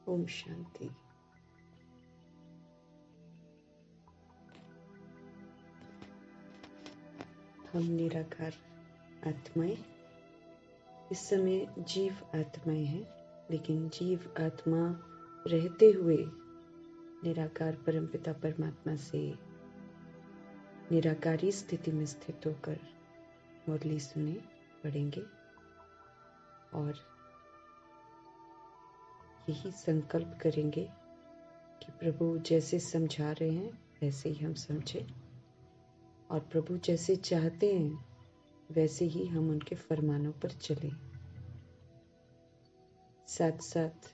ओम शांति। हम निराकार आत्माएं इस समय जीव आत्माएं हैं, लेकिन जीव आत्मा रहते हुए निराकार परमपिता परमात्मा से निराकारी स्थिति में स्थित होकर मुरली सुने पढ़ेंगे और यही संकल्प करेंगे कि प्रभु जैसे समझा रहे हैं वैसे ही हम समझें और प्रभु जैसे चाहते हैं वैसे ही हम उनके फरमानों पर चलें। साथ साथ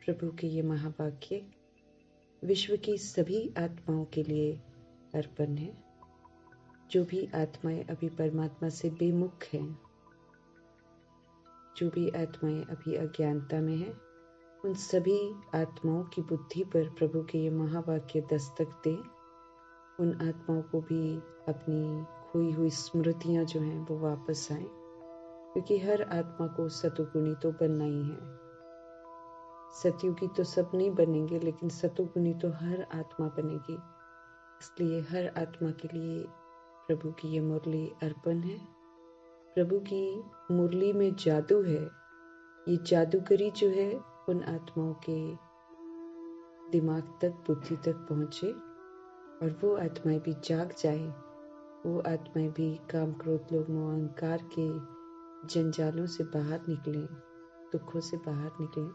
प्रभु के ये महावाक्य विश्व की सभी आत्माओं के लिए अर्पण है। जो भी आत्माएं अभी परमात्मा से बेमुख हैं, जो भी आत्माएं अभी अज्ञानता में हैं, उन सभी आत्माओं की बुद्धि पर प्रभु के ये महावाक्य दस्तक दे। उन आत्माओं को भी अपनी खोई हुई स्मृतियां जो हैं वो वापस आए, क्योंकि हर आत्मा को सतुगुणी तो बनना ही है। सतयुगी तो सब नहीं बनेंगे, लेकिन सतुगुणी तो हर आत्मा बनेगी। इसलिए हर आत्मा के लिए प्रभु की ये मुरली अर्पण है। प्रभु की मुरली में जादू है। ये जादूगरी जो है उन आत्माओं के दिमाग तक, बुद्धि तक पहुंचे और वो आत्माएं भी जाग जाए। वो आत्माएं भी काम, क्रोध, लोभ, मोह, अहंकार के जंजालों से बाहर निकलें, दुखों से बाहर निकलें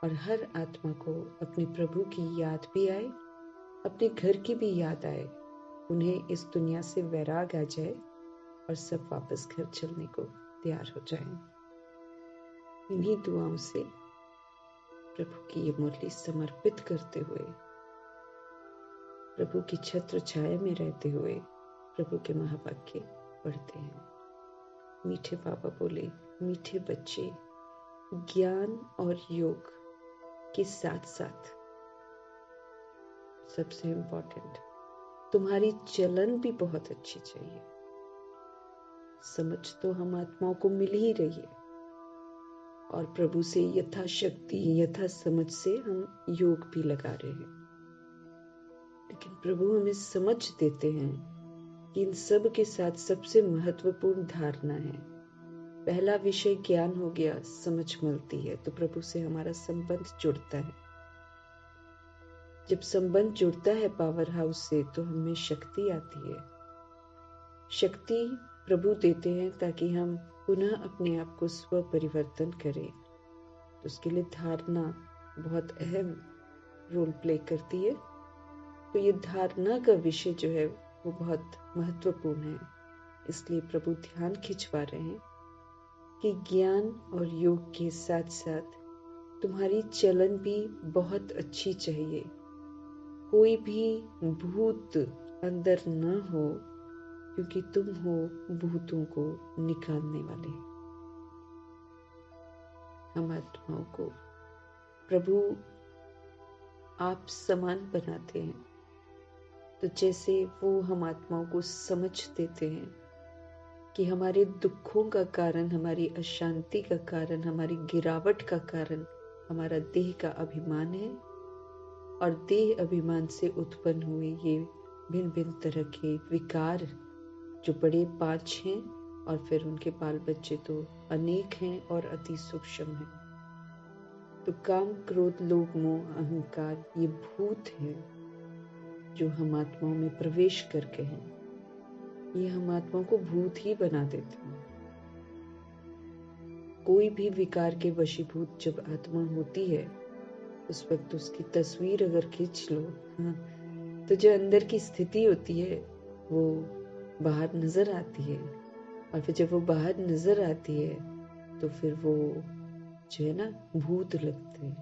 और हर आत्मा को अपने प्रभु की याद भी आए, अपने घर की भी याद आए। उन्हें इस दुनिया से वैराग आ जाए और सब वापस घर चलने को तैयार हो जाएं। इन्हीं दुआओं से प्रभु की ये मुरली समर्पित करते हुए, प्रभु की छत्र छाया में रहते हुए प्रभु के महावाक्य पढ़ते हैं। मीठे बाबा बोले, मीठे बच्चे, ज्ञान और योग के साथ साथ सबसे इम्पोर्टेंट तुम्हारी चलन भी बहुत अच्छी चाहिए। समझ तो हम आत्माओं को मिल ही रही है और प्रभु से यथाशक्ति, यथा समझ से हम योग भी लगा रहे हैं, लेकिन प्रभु हमें समझ देते हैं कि इन सब के साथ सबसे महत्वपूर्ण धारणा है। पहला विषय ज्ञान हो गया, समझ मिलती है तो प्रभु से हमारा संबंध जुड़ता है। जब संबंध जुड़ता है पावर हाउस से तो हमें शक्ति आती है। शक्ति प्रभु देते हैं ताकि हम पुनः अपने आप को स्व परिवर्तन करें। तो उसके लिए धारणा बहुत अहम रोल प्ले करती है। तो ये धारणा का विषय जो है वो बहुत महत्वपूर्ण है। इसलिए प्रभु ध्यान खिंचवा रहे हैं कि ज्ञान और योग के साथ साथ तुम्हारी चलन भी बहुत अच्छी चाहिए। कोई भी भूत अंदर न हो, क्योंकि तुम हो भूतों को निकालने वाले। हम आत्माओं को प्रभु आप समान बनाते हैं, तो जैसे वो हम आत्माओं को समझ देते हैं कि हमारे दुखों का कारण, हमारी अशांति का कारण, हमारी गिरावट का कारण हमारा देह का अभिमान है और देह अभिमान से उत्पन्न हुए ये भिन्न भिन्न तरह के विकार जो बड़े 5 हैं और फिर उनके बाल बच्चे तो अनेक हैं और अति सूक्ष्म हैं। तो काम, क्रोध, लोभ, मोह, अहंकार ये भूत हैं जो हम आत्माओं में प्रवेश करके हैं। ये हम आत्माओं को भूत ही बना देते हैं। कोई भी विकार के वशीभूत जब आत्मा होती है, उस वक्त उसकी तस्वीर अगर खींच लो, तो जो अंदर की स्थिति होती है वो बाहर नजर आती है और फिर जब वो बाहर नजर आती है तो फिर वो जो है ना भूत लगते हैं,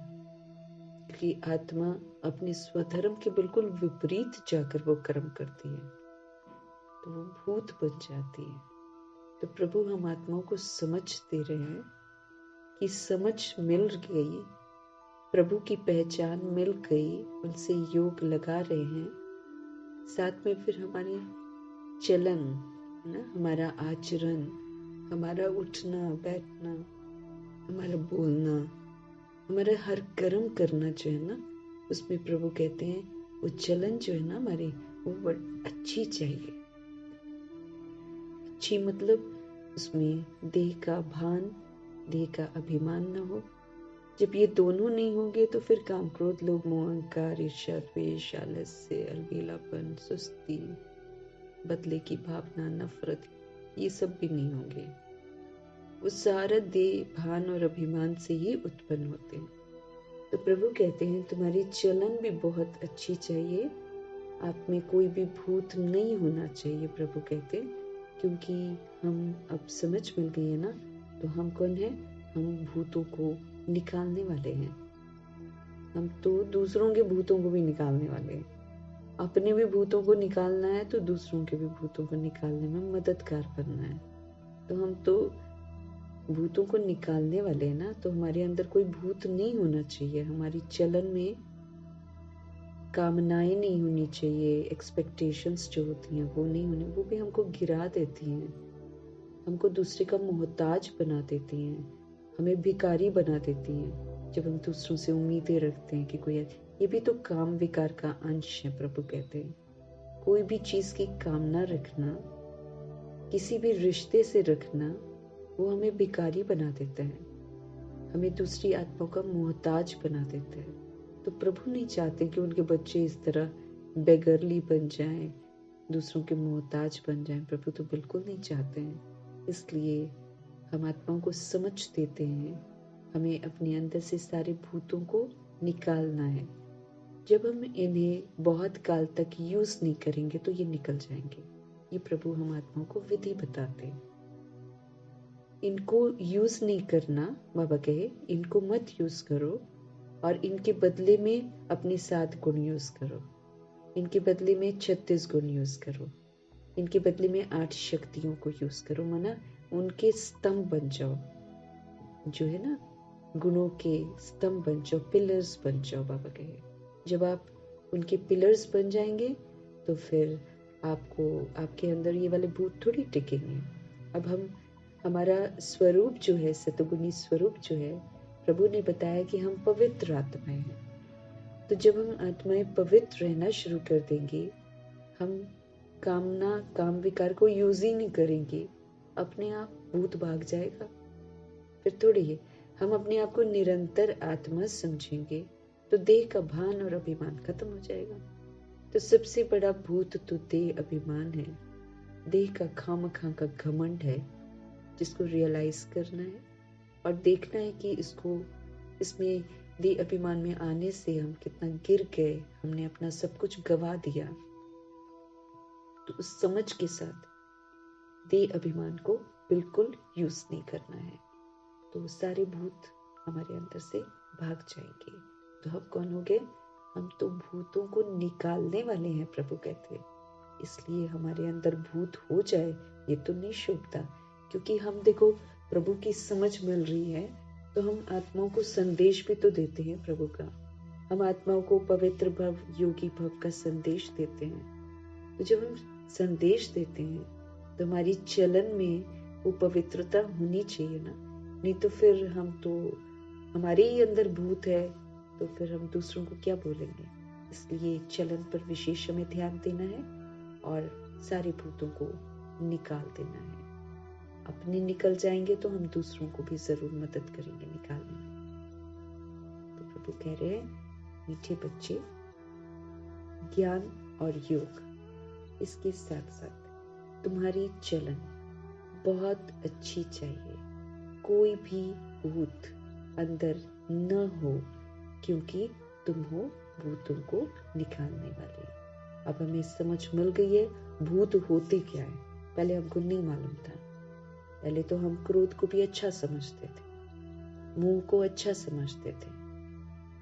क्योंकि आत्मा अपने स्वधर्म के बिल्कुल विपरीत जाकर वो कर्म करती है तो वो भूत बन जाती है। तो प्रभु हम आत्माओं को समझ दे रहे हैं कि समझ मिल गई, प्रभु की पहचान मिल गई, उनसे योग लगा रहे हैं। साथ में फिर हमारी चलन ना, हमारा आचरण, हमारा उठना बैठना, हमारा बोलना, हमारा हर कर्म करना जो है ना, उसमें प्रभु कहते हैं वो चलन जो है ना हमारी, वो बड़ी अच्छी चाहिए। अच्छी मतलब उसमें देह का भान, देह का अभिमान न हो। जब ये दोनों नहीं होंगे तो फिर काम, क्रोध, लोभ, मोह, अहंकार, ईर्ष्या, द्वेष, आलस्य, अलबेलापन, सुस्ती, बदले की भावना, नफरत, ये सब भी नहीं होंगे। वो सारा देह, भान और अभिमान से ही उत्पन्न होते हैं। तो प्रभु कहते हैं तुम्हारी चलन भी बहुत अच्छी चाहिए, आप में कोई भी भूत नहीं होना चाहिए। प्रभु कहते हैं क्योंकि हम अब समझ मिल गई है ना, तो हम कौन है? हम भूतों को निकालने वाले हैं। हम तो दूसरों के भूतों को भी निकालने वाले हैं। अपने भी भूतों को निकालना है तो दूसरों के भी भूतों को निकालने में मददगार बनना है। तो हम तो भूतों को निकालने वाले हैं ना, तो हमारे अंदर कोई भूत नहीं होना चाहिए। हमारी चलन में कामनाएं नहीं होनी चाहिए, एक्सपेक्टेशंस जो होती हैं वो नहीं होनी, वो भी हमको गिरा देती हैं, हमको दूसरे का मोहताज बना देती हैं, हमें भिखारी बना देती हैं। जब हम दूसरों से उम्मीदें रखते हैं कि कोई, ये भी तो काम विकार का अंश है। प्रभु कहते हैं कोई भी चीज की कामना रखना, किसी भी रिश्ते से रखना, वो हमें भिखारी बना देता है, हमें दूसरी आत्माओं का मोहताज बना देता है। तो प्रभु नहीं चाहते कि उनके बच्चे इस तरह बेगरली बन जाएं, दूसरों के मोहताज बन जाएं। प्रभु तो बिल्कुल नहीं चाहते हैं। इसलिए हम आत्माओं को समझ देते हैं, हमें अपने अंदर से सारे भूतों को निकालना है। जब हम इन्हें बहुत काल तक यूज नहीं करेंगे तो ये निकल जाएंगे। ये प्रभु हम आत्माओं को विधि बताते हैं। इनको यूज नहीं करना, बाबा कहे इनको मत यूज करो, और इनके बदले में अपने 7 गुण यूज करो, इनके बदले में 36 गुण यूज करो, इनके बदले में 8 शक्तियों को यूज करो। माना उनके स्तंभ बन जाओ, जो है ना, गुणों के स्तंभ बन जाओ, पिलर्स बन जाओ। बाबा कहे जब आप उनके पिलर्स बन जाएंगे तो फिर आपको, आपके अंदर ये वाले भूत थोड़ी टिकेंगे। अब हमारा स्वरूप जो है, सतगुणी स्वरूप जो है, प्रभु ने बताया कि हम पवित्र आत्माएं हैं। तो जब हम आत्माएं पवित्र रहना शुरू कर देंगे, हम कामना, काम विकार को यूज ही नहीं करेंगे, अपने आप भूत भाग जाएगा। फिर थोड़ी है हम अपने आप को निरंतर आत्मा समझेंगे तो देह का भान और अभिमान खत्म हो जाएगा। तो सबसे बड़ा भूत तो देह अभिमान है, देह का खामखा का घमंड है, जिसको रियलाइज करना है और देखना है कि इसमें देह अभिमान में आने से हम कितना गिर गए, हमने अपना सब कुछ गवा दिया। तो उस समझ के साथ देह अभिमान को बिल्कुल यूज नहीं करना है, तो सारे भूत हमारे अंदर से भाग जाएंगे। तो हम कौन हो गए? हम तो भूतों को निकालने वाले हैं, प्रभु कहते हैं। इसलिए हमारे अंदर भूत हो जाए ये तो नहीं शोभता, क्योंकि हम देखो प्रभु की समझ मिल रही है तो हम आत्माओं को संदेश भी तो देते हैं प्रभु का। हम आत्माओं को पवित्र भव, योगी भव का संदेश देते हैं। तो जब हम संदेश देते हैं तो हमारी चलन में वो पवित्रता होनी चाहिए ना, नहीं तो फिर हम तो, हमारे ही अंदर भूत है तो फिर हम दूसरों को क्या बोलेंगे। इसलिए चलन पर विशेष हमें ध्यान देना है और सारे भूतों को निकाल देना है। अपने निकल जाएंगे तो हम दूसरों को भी जरूर मदद करेंगे निकालने में। तो प्रभु कह रहे हैं मीठे बच्चे, ज्ञान और योग इसके साथ साथ तुम्हारी चलन बहुत अच्छी चाहिए। कोई भी भूत अंदर न हो, क्योंकि तुम हो भूतों को निकालने वाले। अब हमें समझ मिल गई है भूत होते क्या है। पहले हमको नहीं मालूम था। पहले तो हम क्रोध को भी अच्छा समझते थे, मुंह को अच्छा समझते थे,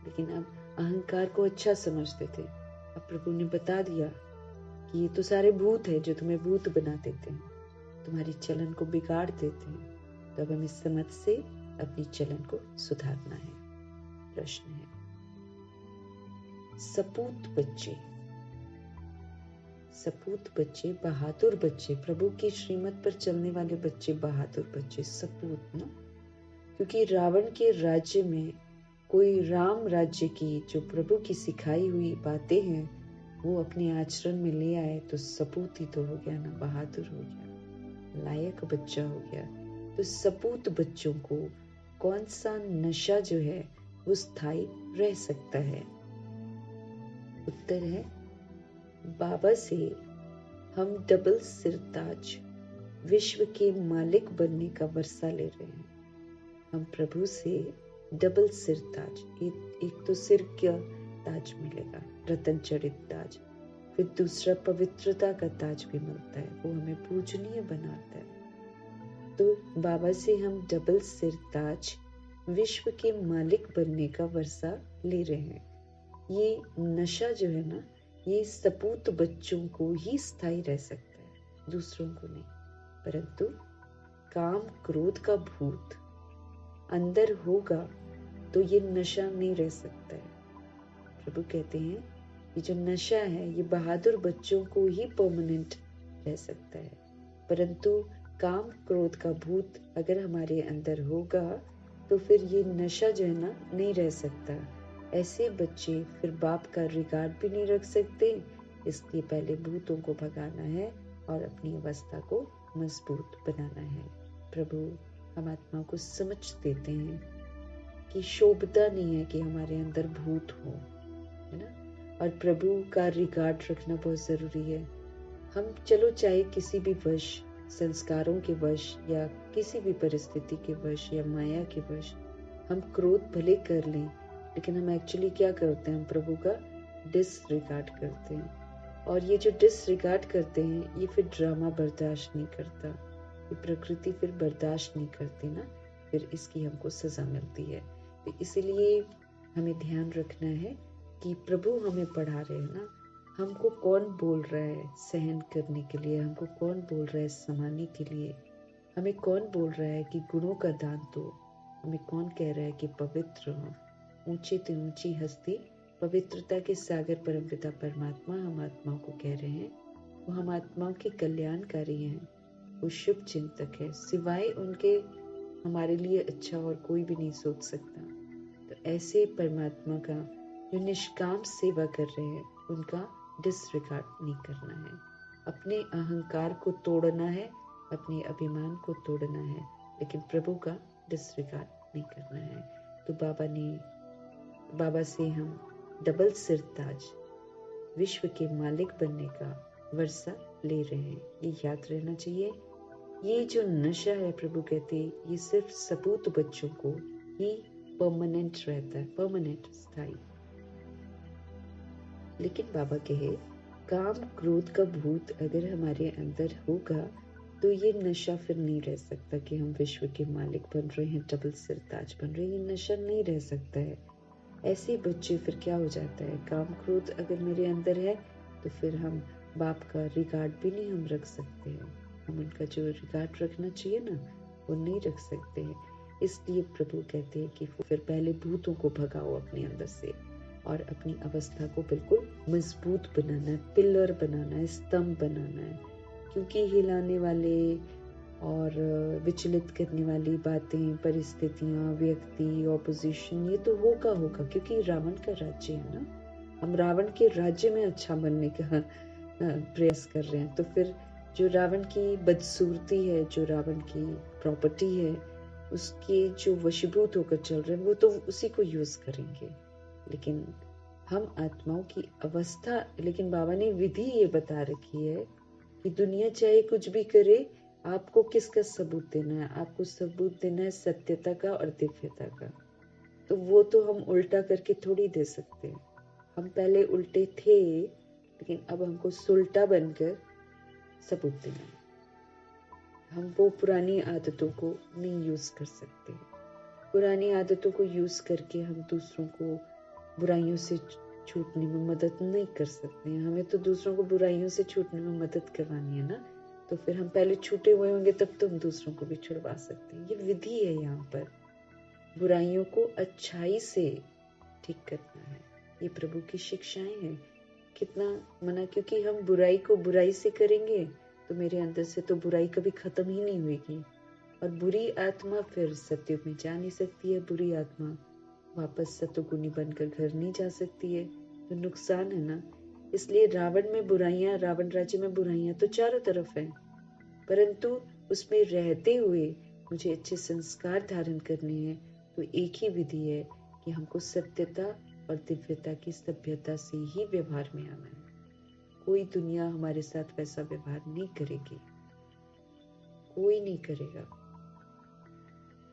लेकिन अब अहंकार को अच्छा समझते थे। अब प्रभु ने बता दिया कि ये तो सारे भूत है जो तुम्हें भूत बना देते हैं, तुम्हारी चलन को बिगाड़ देते हैं। तो अब हमें समझ से अपनी चलन को सुधारना है। प्रश्न है, सपूत बच्चे, सपूत बच्चे, बहादुर बच्चे, प्रभु की श्रीमत पर चलने वाले बच्चे, बहादुर बच्चे, सपूत ना, क्योंकि रावण के राज्य में कोई राम राज्य की जो प्रभु की सिखाई हुई बातें हैं वो अपने आचरण में ले आए तो सपूत ही तो हो गया ना, बहादुर हो गया, लायक बच्चा हो गया। तो सपूत बच्चों को कौन सा नशा जो है वो स्थायी रह सकता है? उत्तर है बाबा से हम डबल सिरताज विश्व के मालिक बनने का वर्षा ले रहे हैं। हम प्रभु से डबल सिरताज, एक तो सिर का ताज मिलेगा, रतन जड़ित ताज, फिर दूसरा पवित्रता का ताज भी मिलता है, वो हमें पूजनीय बनाता है। तो बाबा से हम डबल सिर ताज विश्व के मालिक बनने का वर्षा ले रहे हैं। ये नशा जो है ना, ये सपूत बच्चों को ही स्थायी रह सकता है, दूसरों को नहीं। परंतु काम क्रोध का भूत अंदर होगा तो ये नशा नहीं रह सकता है। प्रभु कहते हैं ये जो नशा है ये बहादुर बच्चों को ही परमानेंट रह सकता है, परंतु काम क्रोध का भूत अगर हमारे अंदर होगा तो फिर ये नशा जो है ना नहीं रह सकता। ऐसे बच्चे फिर बाप का रिगार्ड भी नहीं रख सकते, इसलिए पहले भूतों को भगाना है और अपनी अवस्था को मजबूत बनाना है। प्रभु हम आत्मा को समझ देते हैं कि शोभता नहीं है कि हमारे अंदर भूत हो, है ना, और प्रभु का रिगार्ड रखना बहुत जरूरी है। हम चलो चाहे किसी भी वश, संस्कारों के वश या किसी भी परिस्थिति के वश या माया के वश हम क्रोध भले कर लें, लेकिन हम एक्चुअली क्या करते हैं, हम प्रभु का डिसरिगार्ड करते हैं। और ये जो डिसरिगार्ड करते हैं ये फिर ड्रामा बर्दाश्त नहीं करता, ये प्रकृति फिर बर्दाश्त नहीं करती ना, फिर इसकी हमको सजा मिलती है। तो इसलिए हमें ध्यान रखना है कि प्रभु हमें पढ़ा रहे हैं ना, हमको कौन बोल रहा है सहन करने के लिए, हमको कौन बोल रहा है समाने के लिए, हमें कौन बोल रहा है कि गुणों का दान दो, हमें कौन कह रहा है कि पवित्र हो। ऊंची से ऊंची हस्ती पवित्रता के सागर परमपिता परमात्मा हम आत्माओं को कह रहे हैं, वो हम आत्माओं के कल्याणकारी हैं, वो शुभ चिंतक है, सिवाय उनके हमारे लिए अच्छा और कोई भी नहीं सोच सकता। तो ऐसे परमात्मा का जो निष्काम सेवा कर रहे हैं उनका डिसरिगार्ड नहीं करना है, अपने अहंकार को तोड़ना है, अपने अभिमान को तोड़ना है, लेकिन प्रभु का डिसरिगार्ड नहीं करना है। तो बाबा से हम डबल सिर ताज विश्व के मालिक बनने का वर्षा ले रहे हैं, ये याद रहना चाहिए। ये जो नशा है प्रभु कहते ये सिर्फ सपूत बच्चों को ही परमानेंट रहता है, परमानेंट स्थायी। लेकिन बाबा कहे काम क्रोध का भूत अगर हमारे अंदर होगा तो ये नशा फिर नहीं रह सकता कि हम विश्व के मालिक बन रहे हैं, डबल सिरताज बन रहे हैं, ये नशा नहीं रह सकता है। ऐसे बच्चे फिर क्या हो जाता है, काम क्रोध अगर मेरे अंदर है तो फिर हम बाप का रिगार्ड भी नहीं हम रख सकते हैं, हम उनका जो रिगार्ड रखना चाहिए ना वो नहीं रख सकते हैं। इसलिए प्रभु कहते हैं कि फिर पहले भूतों को भगाओ अपने अंदर से और अपनी अवस्था को बिल्कुल मजबूत बनाना है, पिलर बनाना है, स्तंभ बनाना है। क्योंकि हिलाने वाले और विचलित करने वाली बातें, परिस्थितियां, व्यक्ति, ऑपोजिशन ये तो होगा क्योंकि रावण का राज्य है ना, हम रावण के राज्य में अच्छा बनने का प्रयास कर रहे हैं। तो फिर जो रावण की बदसूरती है, जो रावण की प्रॉपर्टी है, उसके जो वशीभूत होकर चल रहे हैं वो तो उसी को यूज करेंगे। लेकिन हम आत्माओं की अवस्था, लेकिन बाबा ने विधि ये बता रखी है कि दुनिया चाहे कुछ भी करे, आपको किसका सबूत देना है, आपको सबूत देना है सत्यता का और दिव्यता का। तो वो तो हम उल्टा करके थोड़ी दे सकते हैं, हम पहले उल्टे थे लेकिन अब हमको सुलटा बनकर सबूत देना है। हम वो पुरानी आदतों को नहीं यूज कर सकते, पुरानी आदतों को यूज करके हम दूसरों को बुराइयों से छूटने में मदद नहीं कर सकते हैं। हमें तो दूसरों को बुराइयों से छूटने में मदद करवानी है ना, तो फिर हम पहले छूटे हुए होंगे तब तो हम दूसरों को भी छुड़वा सकते हैं। ये विधि है, यहाँ पर बुराइयों को अच्छाई से ठीक करना है, ये प्रभु की शिक्षाएं हैं। कितना मना, क्योंकि हम बुराई को बुराई से करेंगे तो मेरे अंदर से तो बुराई कभी खत्म ही नहीं होगी, और बुरी आत्मा फिर सत्युग में जा नहीं सकती है। बुरी आत्मा वापस सतोगुनी बनकर घर नहीं जा सकती है, तो नुकसान है ना। इसलिए रावण राज्य में बुराइयां तो चारों तरफ हैं, परंतु उसमें रहते हुए मुझे अच्छे संस्कार धारण करने हैं, तो एक ही विधि है कि हमको सत्यता और दिव्यता की सभ्यता से ही व्यवहार में आना है। कोई दुनिया हमारे साथ वैसा व्यवहार नहीं करेगी, कोई नहीं करेगा,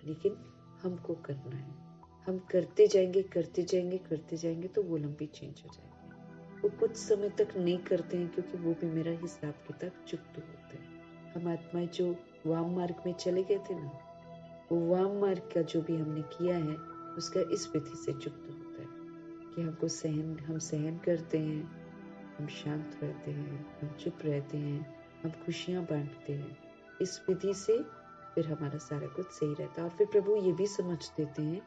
लेकिन हमको करना है। हम करते जाएंगे तो वो लंबी चेंज हो जाएगी। वो कुछ समय तक नहीं करते हैं, क्योंकि वो भी मेरा हिसाब किताब चुकते होते हैं। हम आत्माएं जो वाम मार्ग में चले गए थे ना, वो वाम मार्ग का जो भी हमने किया है उसका इस विधि से चुकता होता है कि हम सहन करते हैं, हम शांत रहते हैं, हम चुप रहते हैं, हम खुशियां बांटते हैं। इस विधि से फिर हमारा सारा कुछ सही रहता है। और फिर प्रभु ये भी समझ देते हैं,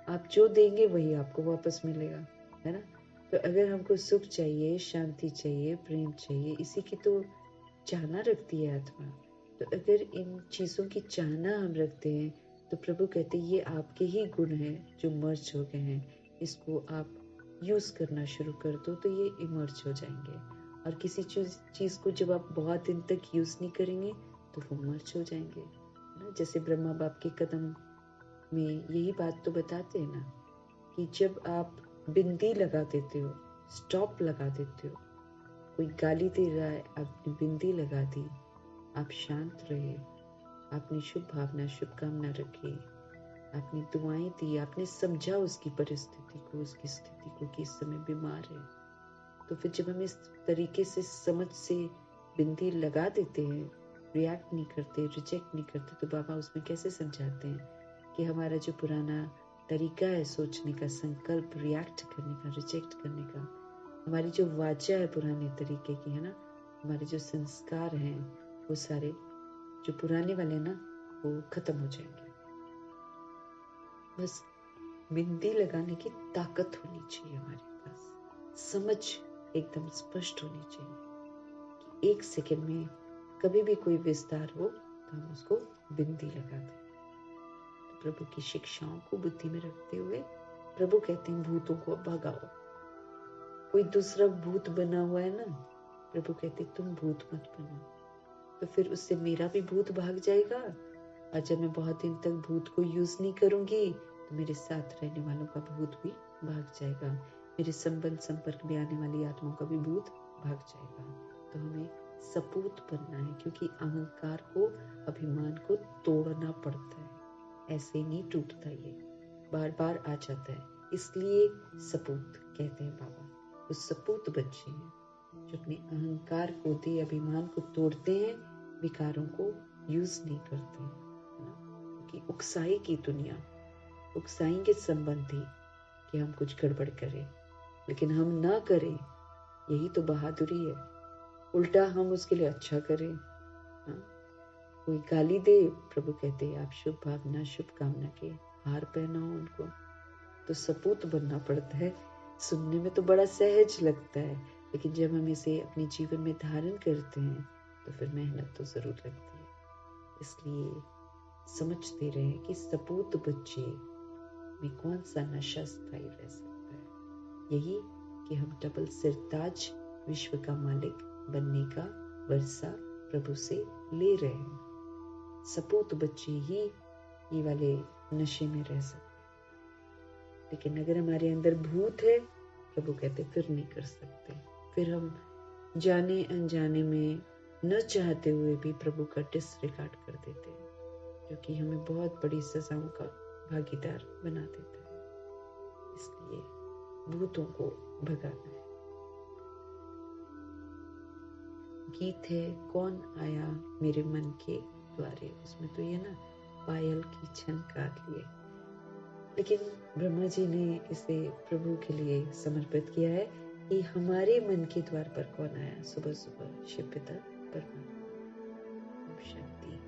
आप जो देंगे वही आपको वापस मिलेगा, है ना। तो अगर हमको सुख चाहिए, शांति चाहिए, प्रेम चाहिए, इसी की तो चाहना रखती है आत्मा। तो अगर इन चीजों की चाहना हम रखते हैं, तो प्रभु कहते हैं ये आपके ही गुण हैं जो मर्ज हो गए हैं, इसको आप यूज करना शुरू कर दो तो ये इमर्ज हो जाएंगे। और किसी चीज को जब आप बहुत दिन तक यूज नहीं करेंगे तो वो मर्ज हो जाएंगे, है ना। जैसे ब्रह्मा बाप के कदम में यही बात तो बताते हैं ना, कि जब आप बिंदी लगा देते हो, स्टॉप लगा देते हो, कोई गाली दे रहा है, आपने बिंदी लगा दी, आप शांत रहे, आपने शुभ भावना शुभकामना रखी, आपने दुआएं दी, आपने समझा उसकी परिस्थिति को, उसकी स्थिति को कि इस समय बीमार है। तो फिर जब हम इस तरीके से समझ से बिंदी लगा देते हैं, रिएक्ट नहीं करते, रिजेक्ट नहीं करते, तो बाबा उसमें कैसे समझाते हैं कि हमारा जो पुराना तरीका है सोचने का, संकल्प रिएक्ट करने का, रिजेक्ट करने का, हमारी जो वाचा है पुराने तरीके की, है ना, हमारे जो संस्कार हैं वो सारे जो पुराने वाले ना वो खत्म हो जाएंगे। बस बिंदी लगाने की ताकत होनी चाहिए हमारे पास, समझ एकदम स्पष्ट होनी चाहिए कि एक सेकंड में कभी भी कोई विस्तार हो तो हम उसको बिंदी लगा दें। तो प्रभु की शिक्षाओं को बुद्धि में रखते हुए प्रभु कहते हैं भूतों को भगाओ। कोई दूसरा भूत बना हुआ है ना, प्रभु कहते तुम भूत मत बनो, तो फिर उससे मेरा भी भूत भाग जाएगा। और जब मैं बहुत दिन तक भूत को यूज नहीं करूंगी तो मेरे साथ रहने वालों का भूत भी भाग जाएगा, मेरे संबंध संपर्क में आने वाली आत्माओं का भी भूत भाग जाएगा। तो हमें सपूत बनना है, क्योंकि अहंकार को, अभिमान को तोड़ना पड़ता है, ऐसे नहीं टूटता, ये बार बार आ जाता है, इसलिए सपूत कहते हैं बाबा। वो सपूत बच्चे हैं जो अपने अहंकार को, दे अभिमान को तोड़ते हैं, विकारों को यूज नहीं करते हैं, क्योंकि उकसाई की दुनिया, उकसाएंगे संबंधी कि हम कुछ गड़बड़ करें, लेकिन हम ना करें, यही तो बहादुरी है। उल्टा हम उसके लिए अच्छा करें। कोई गाली दे, प्रभु कहते हैं आप शुभ भावना शुभकामना के हार पहनाओ उनको। तो सपूत बनना पड़ता है। सुनने में तो बड़ा सहज लगता है, लेकिन जब हम इसे अपने जीवन में धारण करते हैं तो फिर मेहनत तो जरूर लगती है। इसलिए समझते रहे कि सपूत बच्चे में कौन सा नशा स्थायी रह सकता है। यही कि हम डबल सिरताज विश्व का मालिक बनने का वर्षा प्रभु से ले रहे हैं। सपूत बच्चे ही ये वाले नशे में रह सकते, लेकिन अगर हमारे अंदर भूत है, प्रभु कहते फिर नहीं कर सकते। फिर हम जाने अनजाने में, न चाहते हुए भी प्रभु का डिसरिगार्ड कर देते हैं, जो कि हमें बहुत बड़ी सजाओं का भागीदार बना देता है। इसलिए भूतों को भगाना है। गीत है कौन आया मेरे मन के द्वारे, उसमें तो ये ना पायल की छनकार लिए, लेकिन ब्रह्मा जी ने इसे प्रभु के लिए समर्पित किया है कि हमारे मन के द्वार पर कौन आया सुबह सुबह, शिव पिता परमात्मा शांति।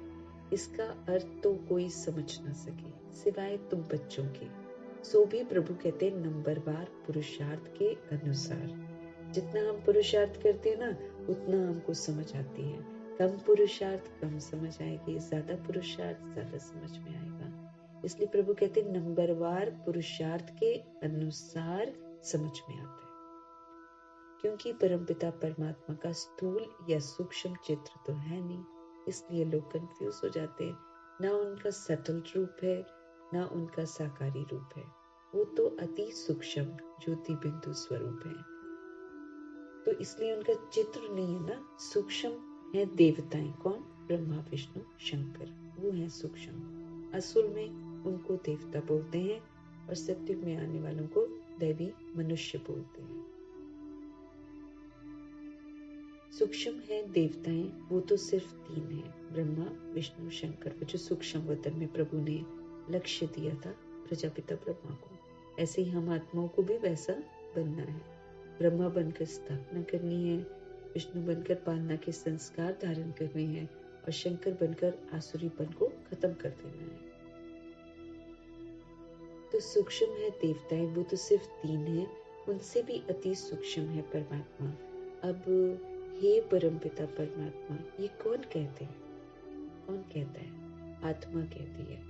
इसका अर्थ तो कोई समझ ना सके सिवाय तुम बच्चों के। सो भी प्रभु कहते हैं नंबरवार पुरुषार्थ के अनुसार। जितना हम पुरुषार्थ करते हैं ना, उतना हमको समझ आती है। कम पुरुषार्थ कम समझ आएगी, ज्यादा पुरुषार्थ ज्यादा समझ में आएगा। इसलिए प्रभु कहते हैं नंबरवार पुरुषार्थ के अनुसार समझ में आता है, क्योंकि परमपिता परमात्मा का स्थूल या सूक्ष्म चित्र तो है नहीं, इसलिए लोग कंफ्यूज हो जाते हैं। ना उनका सटल रूप है, ना उनका साकारी रूप है, वो तो अति सूक्ष्म ज्योति बिंदु स्वरूप है। तो इसलिए उनका चित्र नहीं है ना, सूक्ष्म है देवताएं। कौन? ब्रह्मा विष्णु शंकर, वो है सूक्ष्म। असल में उनको देवता बोलते हैं और सत्युग में आने वालों को दैवी मनुष्य बोलते हैं। सूक्ष्म है देवताएं, वो तो सिर्फ 3 है, ब्रह्मा विष्णु शंकर। वो जो सूक्ष्म वतन में प्रभु ने लक्ष्य दिया था प्रजापिता ब्रह्मा को, ऐसे ही हम आत्माओं को भी वैसा बनना है। ब्रह्मा बनकर स्थापना करनी है, विष्णु बनकर पालना के संस्कार धारण करने हैं और शंकर बनकर आसुरीपन को खत्म कर देना है। तो सूक्ष्म है देवताएं, वो तो सिर्फ 3 है, उनसे भी अति सूक्ष्म है परमात्मा। अब हे परमपिता परमात्मा, ये कौन कहते हैं? कौन कहता है? आत्मा कहती है।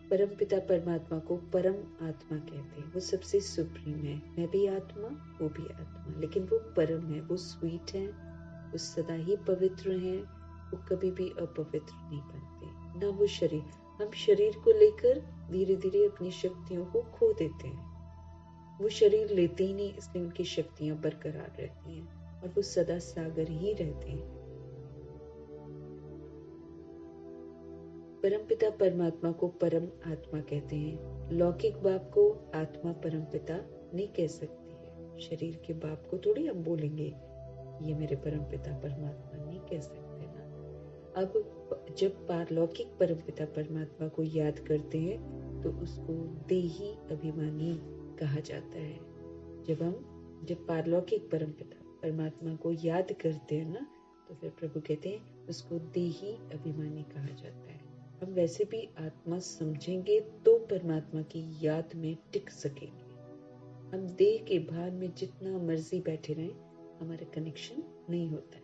परमपिता परमात्मा को परम आत्मा कहते हैं। वो सबसे सुप्रीम है। मैं भी आत्मा, वो भी आत्मा, लेकिन वो परम है, वो स्वीट है, वो सदा ही पवित्र है, वो कभी भी अपवित्र नहीं बनते। ना वो शरीर, हम शरीर को लेकर धीरे धीरे अपनी शक्तियों को खो देते हैं। वो शरीर लेते ही नहीं, इसलिए उनकी शक्तियां बरकरार रहती हैं और वो सदा सागर ही रहते हैं। परमपिता परमात्मा को परम आत्मा कहते हैं। लौकिक बाप को आत्मा परमपिता नहीं कह सकती है। शरीर के बाप को थोड़ी हम बोलेंगे ये मेरे परमपिता परमात्मा, नहीं कह सकते ना। अब जब पारलौकिक परमपिता परमात्मा को याद करते हैं तो उसको देही अभिमानी कहा जाता है। जब पारलौकिक परमपिता परमात्मा को याद करते हैं ना, तो फिर प्रभु कहते हैं उसको देही अभिमानी कहा जाता है। हम वैसे भी आत्मा समझेंगे तो परमात्मा की याद में टिक सकेंगे। हम देह के भान में जितना मर्जी बैठे रहें, हमारा कनेक्शन नहीं होता है।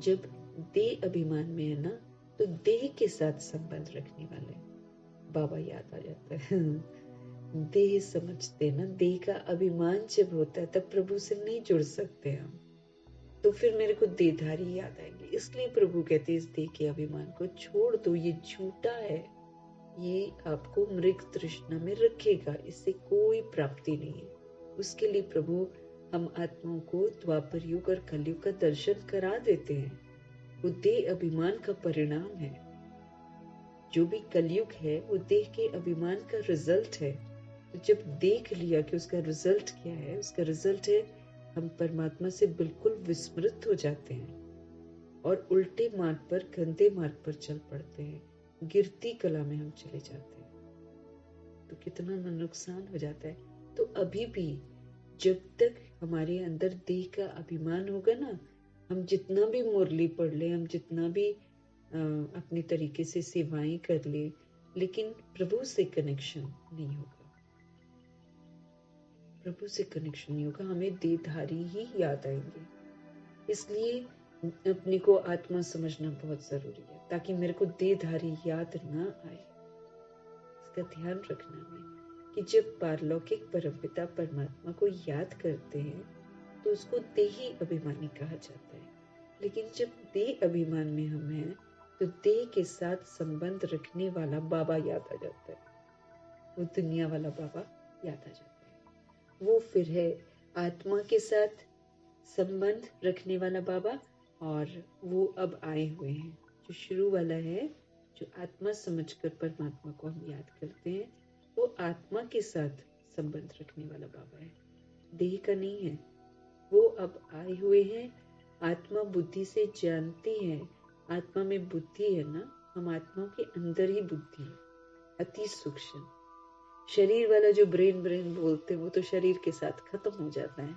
जब देह अभिमान में है ना, तो देह के साथ संबंध रखने वाले बाबा याद आ जाता है। देह समझते ना, देह का अभिमान जब होता है तब प्रभु से नहीं जुड़ सकते हम, तो फिर मेरे को देहधारी याद आएंगे। इसलिए प्रभु कहते हैं इस देह के अभिमान को छोड़ दो, ये झूठा है, ये आपको मृग तृष्णा में रखेगा, इससे कोई प्राप्ति नहीं है। उसके लिए प्रभु हम आत्माओं को द्वापर युग और कलयुग का दर्शन करा देते हैं। वो देह अभिमान का परिणाम है। जो भी कलयुग है वो देह के अभिमान का रिजल्ट है। तो जब देख लिया कि उसका रिजल्ट क्या है, उसका रिजल्ट है हम परमात्मा से बिल्कुल विस्मृत हो जाते हैं और उल्टे मार्ग पर, गंदे मार्ग पर चल पड़ते हैं, गिरती कला में हम चले जाते हैं। तो कितना नुकसान हो जाता है। तो अभी भी जब तक हमारे अंदर देह का अभिमान होगा ना, हम जितना भी मुरली पढ़ ले, हम जितना भी अपने तरीके से सेवाएं कर ले, लेकिन प्रभु से कनेक्शन नहीं होगा। प्रभु से कनेक्शन नहीं होगा, हमें देहधारी ही याद आएंगे। इसलिए अपने को आत्मा समझना बहुत जरूरी है, ताकि मेरे को देहधारी याद ना आए। इसका ध्यान रखना है कि जब पारलौकिक परमपिता परमात्मा को याद करते हैं तो उसको देही अभिमानी कहा जाता है। लेकिन जब देह अभिमान में हम हैं तो देह के साथ संबंध रखने वाला बाबा याद आ जाता है। वो दुनिया वाला बाबा याद आ जाता है। वो फिर है आत्मा के साथ संबंध रखने वाला बाबा, और वो अब आए हुए हैं। जो शुरू वाला है, जो आत्मा समझकर परमात्मा को हम याद करते हैं, वो आत्मा के साथ संबंध रखने वाला बाबा है, देह का नहीं है। वो अब आए हुए हैं। आत्मा बुद्धि से जानती है। आत्मा में बुद्धि है ना, हम आत्मा के अंदर ही बुद्धि है, अति सूक्ष्म। शरीर वाला जो ब्रेन बोलते हैं, वो तो शरीर के साथ खत्म हो जाता है।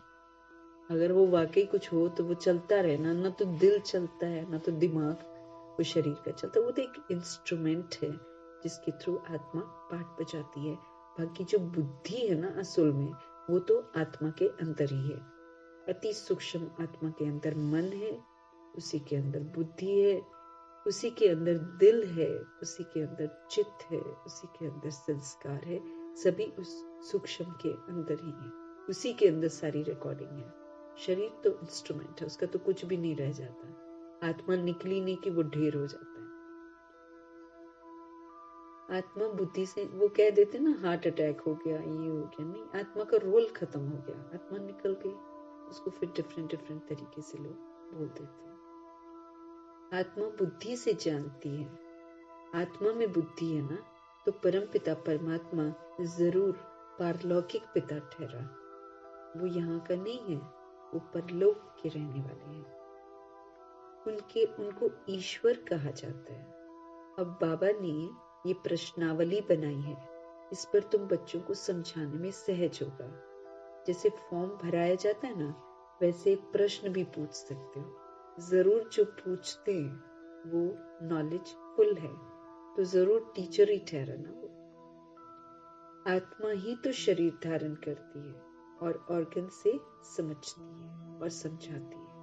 अगर वो वाकई कुछ हो तो वो चलता रहे ना तो दिल चलता है, ना तो दिमाग, वो शरीर का चलता है। वो तो एक इंस्ट्रूमेंट है जिसके थ्रू आत्मा पाठ बजाती है। बाकी जो बुद्धि है ना, असल में वो तो आत्मा के अंदर ही है। अति सूक्ष्म आत्मा के अंदर मन है, उसी के अंदर बुद्धि है, उसी के अंदर दिल है, उसी के अंदर चित्त है, उसी के अंदर संस्कार है, सभी उस सूक्ष्म के अंदर ही है, उसी के अंदर सारी रिकॉर्डिंग है। शरीर तो इंस्ट्रूमेंट है, उसका तो कुछ भी नहीं रह जाता। आत्मा निकली नहीं कि वो ढेर हो जाता है। आत्मा बुद्धि से वो कह देते ना हार्ट अटैक हो गया, ये हो गया, नहीं, आत्मा का रोल खत्म हो गया, आत्मा निकल गई। उसको फिर डिफरेंट तरीके से लोग बोल देते हैं। आत्मा बुद्धि से जानती है, आत्मा में बुद्धि है ना, तो परम पिता परमात्मा जरूर पारलौकिक पिता ठहरा। वो यहाँ का नहीं है, वो परलोक के रहने वाले हैं। उनको ईश्वर कहा जाता है। अब बाबा ने ये प्रश्नावली बनाई है, इस पर तुम बच्चों को समझाने में सहज होगा। जैसे फॉर्म भराया जाता है ना, वैसे प्रश्न भी पूछ सकते हो। जरूर जो पूछते हैं वो नॉलेज फुल है, तो जरूर टीचर ही ठहराना वो। आत्मा ही तो शरीर धारण करती है और ऑर्गन से समझती है और समझाती है।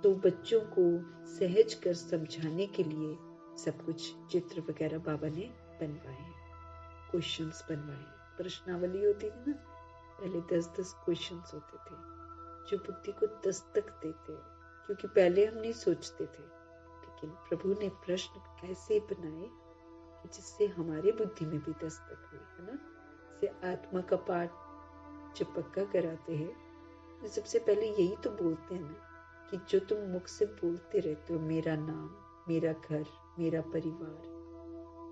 तो बच्चों को सहज कर समझाने के लिए सब कुछ चित्र वगैरह बाबा ने बनवाए हैं, क्वेश्चंस बनवाए हैं। प्रश्नावली होती थी ना, पहले 10-10 क्वेश्चंस होते थे जो बुद्धि को दस्तक देते हैं, क्योंकि पहले हम नहीं सोचते थे, लेकिन प्रभु ने प्रश्न ऐसे बनाए कि जिससे हमारे बुद्धि में भी दस्तक हुई, है ना। जैसे आत्मा का पाठ जब पक्का कराते हैं तो सबसे पहले यही तो बोलते हैं ना कि जो तुम मुख से बोलते रहते हो, मेरा नाम, मेरा घर, मेरा परिवार,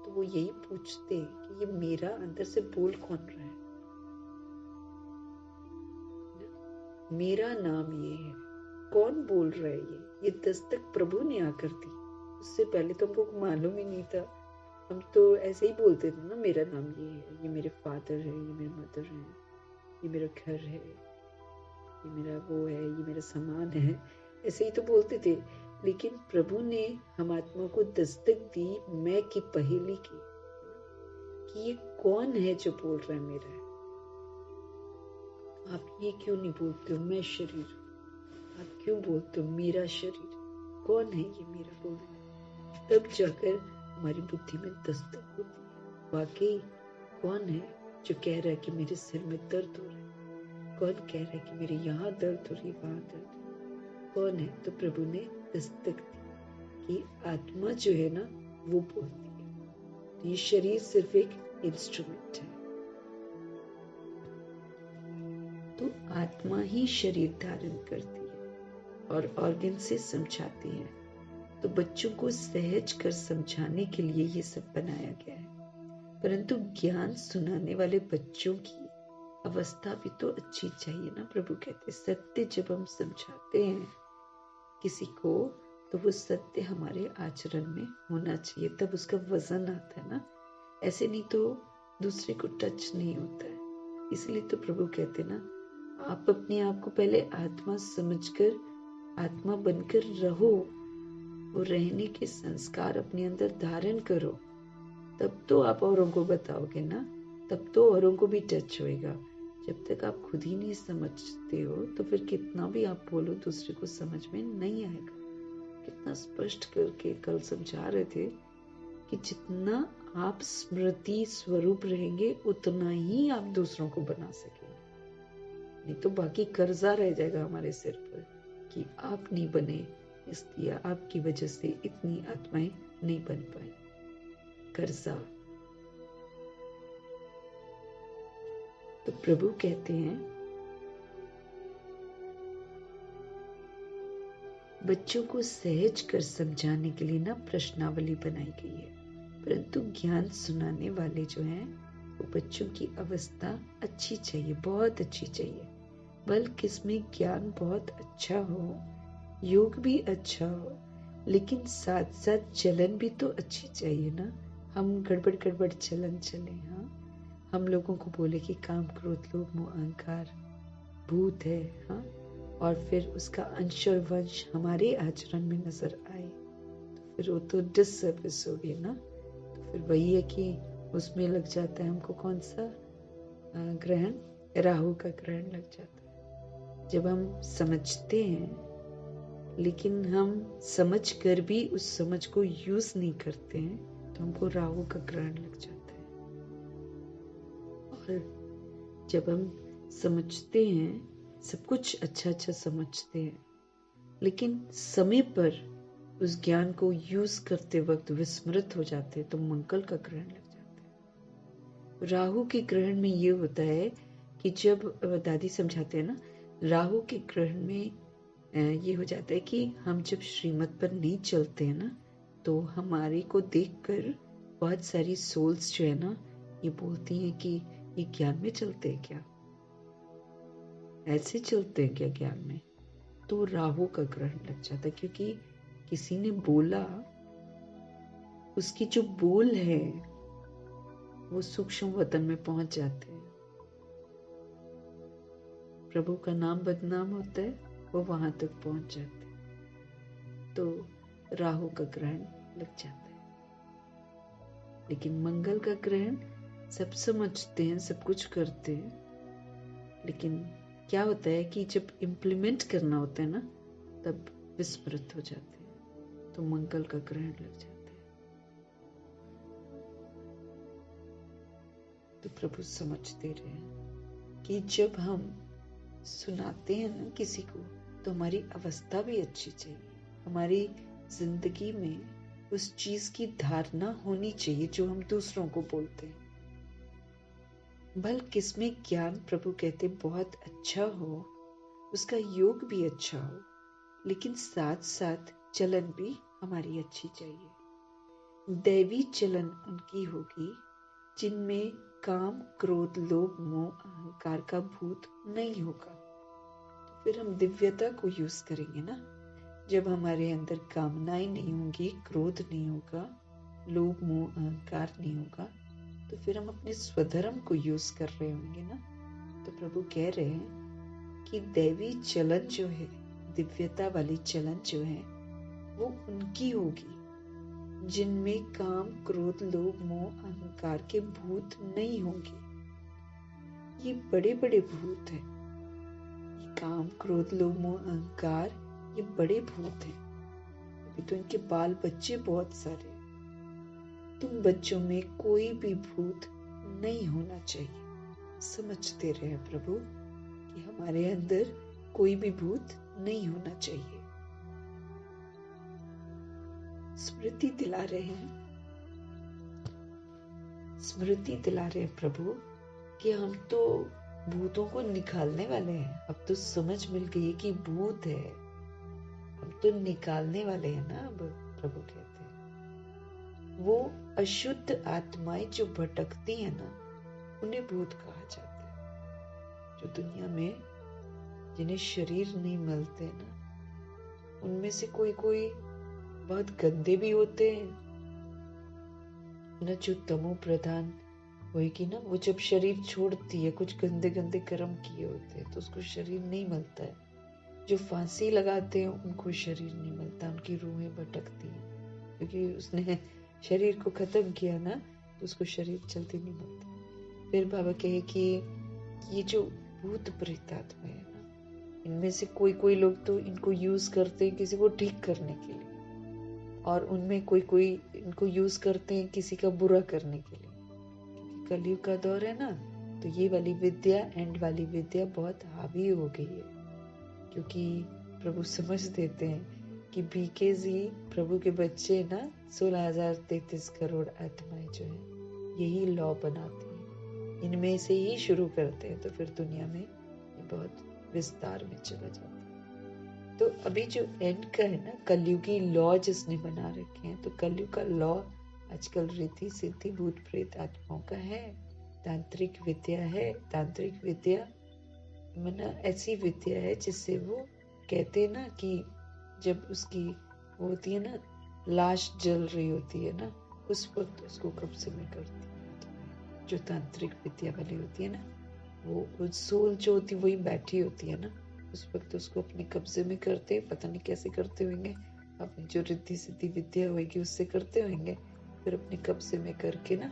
तो वो यही पूछते हैं कि ये मेरा अंदर से बोल कौन रहा है। मेरा नाम ये है, कौन बोल रहा है ये दस्तक प्रभु ने आकर दी। उससे पहले तो हमको मालूम ही नहीं था, हम तो ऐसे ही बोलते थे ना, मेरा नाम ये है, ये मेरे फादर है, ये मेरे मदर है, ये मेरा घर है, ये मेरा वो है, ये मेरा सामान है, ऐसे ही तो बोलते थे। लेकिन प्रभु ने हम आत्मा को दस्तक दी मैं की पहेली की, कि ये कौन है जो बोल रहा है मेरा है। आप ये क्यों नहीं बोलते हो मैं शरीर, आप क्यों बोलते हो मेरा शरीर, कौन है ये मेरा बोलना। तब जाकर हमारी बुद्धि में दस्तक होती है, वाकई कौन है जो कह रहा है कि मेरे सिर में दर्द हो रहा है, कौन कह रहा है कि मेरे यहाँ दर्द हो रही है, वहां दर्द, कौन है। तो प्रभु ने दस्तक दी कि आत्मा जो है ना वो बोलती है। तो ये शरीर सिर्फ एक इंस्ट्रूमेंट है, तो आत्मा ही शरीर धारण करती है और ऑर्गन से समझाती है। तो बच्चों को सहज कर समझाने के लिए ये सब बनाया गया है। परंतु ज्ञान सुनाने वाले बच्चों की अवस्था भी तो अच्छी चाहिए ना। प्रभु कहते सत्य जब हम समझाते हैं किसी को, तो वो सत्य हमारे आचरण में होना चाहिए, तब उसका वजन आता है ना। ऐसे नहीं तो दूसरे को टच नहीं होता है। इसलिए तो प्रभु कहते ना, आप अपने आप को पहले आत्मा समझकर आत्मा बनकर रहो, वो रहने के संस्कार अपने अंदर धारण करो, तब तो आप औरों को बताओगे ना, तब तो औरों को भी टच होएगा। जब तक आप खुद ही नहीं समझते हो तो फिर कितना भी आप बोलो दूसरे को समझ में नहीं आएगा। कितना स्पष्ट करके कल समझा रहे थे कि जितना आप स्मृति स्वरूप रहेंगे उतना ही आप दूसरों को बना सकेंगे, नहीं तो बाकी कर्जा रह जाएगा हमारे सिर पर कि आप नहीं बने, इसलिए आपकी वजह से इतनी आत्माएं नहीं बन पाई। कर्जा। तो प्रभु कहते हैं बच्चों को सहज कर समझाने के लिए ना प्रश्नावली बनाई गई है, परंतु ज्ञान सुनाने वाले जो हैं वो बच्चों की अवस्था अच्छी चाहिए, बहुत अच्छी चाहिए। बल्कि इसमें ज्ञान बहुत अच्छा हो, योग भी अच्छा हो, लेकिन साथ साथ चलन भी तो अच्छी चाहिए ना। हम गड़बड़ चलन चले, हाँ, हम लोगों को बोले कि काम क्रोध लोभ मोह अहंकार भूत है, हाँ, और फिर उसका अंश और वंश हमारे आचरण में नजर आए, तो फिर वो तो डिससर्विस हो गई ना। तो फिर वही है कि उसमें लग जाता है हमको कौन सा ग्रहण, राहु का ग्रहण लग जाता है। जब हम समझते हैं लेकिन हम समझ कर भी उस समझ को यूज नहीं करते हैं, तो हमको राहु का ग्रहण लग जाता है। और जब हम समझते हैं, सब कुछ अच्छा अच्छा समझते हैं, लेकिन समय पर उस ज्ञान को यूज करते वक्त विस्मृत हो जाते हैं, तो मंगल का ग्रहण लग जाता है। राहु के ग्रहण में ये होता है कि जब दादी समझाते हैं ना, राहु के ग्रहण में ये हो जाता है कि हम जब श्रीमत पर नहीं चलते हैं ना, तो हमारे को देखकर बहुत सारी सोल्स जो है ना, ये बोलती हैं कि ये ज्ञान में चलते हैं क्या, ऐसे चलते हैं क्या ज्ञान में। तो राहु का ग्रहण लग जाता है, क्योंकि किसी ने बोला, उसकी जो बोल है वो सूक्ष्म वतन में पहुंच जाते हैं। प्रभु का नाम बदनाम होता है, वो वहां तक पहुंच जाते हैं। तो राहु का ग्रहण लग जाता है। लेकिन मंगल का ग्रहण सब समझते हैं, सब कुछ करते हैं, लेकिन क्या होता है कि जब इम्प्लीमेंट करना होता है ना, तब विस्मृत हो जाते हैं। तो मंगल का ग्रहण लग जाता है। तो प्रभु समझते रहे कि जब हम सुनाते हैं ना किसी को, तो हमारी अवस्था भी अच्छी चाहिए, हमारी जिंदगी में उस चीज की धारणा होनी चाहिए जो हम दूसरों को बोलते हैं। भल किसमें ज्ञान प्रभु कहते बहुत अच्छा हो, उसका योग भी अच्छा हो, लेकिन साथ साथ चलन भी हमारी अच्छी चाहिए। दैवी चलन उनकी होगी जिनमें काम, क्रोध, लोभ, मोह, अहंकार का भूत नहीं होगा। तो फिर हम दिव्यता को यूज करेंगे ना। जब हमारे अंदर कामनाएं नहीं होंगी, क्रोध नहीं होगा, लोभ, मोह, अहंकार नहीं होगा, तो फिर हम अपने स्वधर्म को यूज कर रहे होंगे ना। तो प्रभु कह रहे हैं कि दैवी चलन जो है, दिव्यता वाली चलन जो है, वो उनकी होगी जिनमें काम, क्रोध, लोभ, मोह, अहंकार के भूत नहीं होंगे। ये बड़े बड़े भूत हैं। ये काम, क्रोध, लोभ, मोह, अहंकार, ये बड़े भूत हैं। अभी तो इनके बाल बच्चे बहुत सारे। तुम बच्चों में कोई भी भूत नहीं होना चाहिए। समझते रहे प्रभु कि हमारे अंदर कोई भी भूत नहीं होना चाहिए। स्मृति दिला रहे हैं, स्मृति दिला रहे हैं प्रभु कि हम तो भूतों को निकालने वाले हैं। अब तो समझ मिल गई है कि भूत है, हम तो निकालने वाले हैं ना। अब प्रभु कहते हैं वो अशुद्ध आत्माएं जो भटकती हैं ना, उन्हें भूत कहा जाता है। जो दुनिया में जिन्हें शरीर नहीं मिलते ना, उनमें से कोई कोई बहुत गंदे भी होते हैं ना। जो तमो प्रधान होएगी ना, वो जब शरीर छोड़ती है, कुछ गंदे गंदे कर्म किए होते हैं, तो उसको शरीर नहीं मिलता है। जो फांसी लगाते हैं उनको शरीर नहीं मिलता, उनकी रूहें भटकती हैं, क्योंकि उसने शरीर को खत्म किया ना, तो उसको शरीर जल्दी नहीं मिलता। फिर बाबा कहे कि ये जो भूत प्रेत आत्मा है ना, इनमें से कोई कोई लोग तो इनको यूज करते हैं किसी को ठीक करने के लिए, और उनमें कोई कोई इनको यूज करते हैं किसी का बुरा करने के लिए। क्योंकि कलयुग का दौर है ना, तो ये वाली विद्या, एंड वाली विद्या बहुत हावी हो गई है। क्योंकि प्रभु समझ देते हैं कि बीकेज ही प्रभु के बच्चे ना, 16,033 करोड़ आत्माएं जो है, यही लॉ बनाती हैं, इनमें से ही शुरू करते हैं, तो फिर दुनिया में ये बहुत विस्तार में चला जाता है। तो अभी जो एंड का है ना, कलयुगी लॉ जिसने बना रखे हैं, तो कलयुग का लॉ आजकल रिद्धि सिद्धि भूत प्रेत आत्माओं का है, तांत्रिक विद्या है। तांत्रिक विद्या मना ऐसी विद्या है जिससे वो कहते हैं ना कि जब उसकी वो होती है ना, लाश जल रही होती है ना, उस वक्त उसको कब्जे में करती है। जो तांत्रिक विद्या वाली होती है ना, वो सोल जो होती है वही बैठी होती है ना, उस वक्त उसको अपने कब्जे में करते हैं। पता नहीं कैसे करते होंगे, अपनी जो रिद्धि सिद्धि विद्या होगी उससे करते होंगे। फिर अपने कब्जे में करके ना,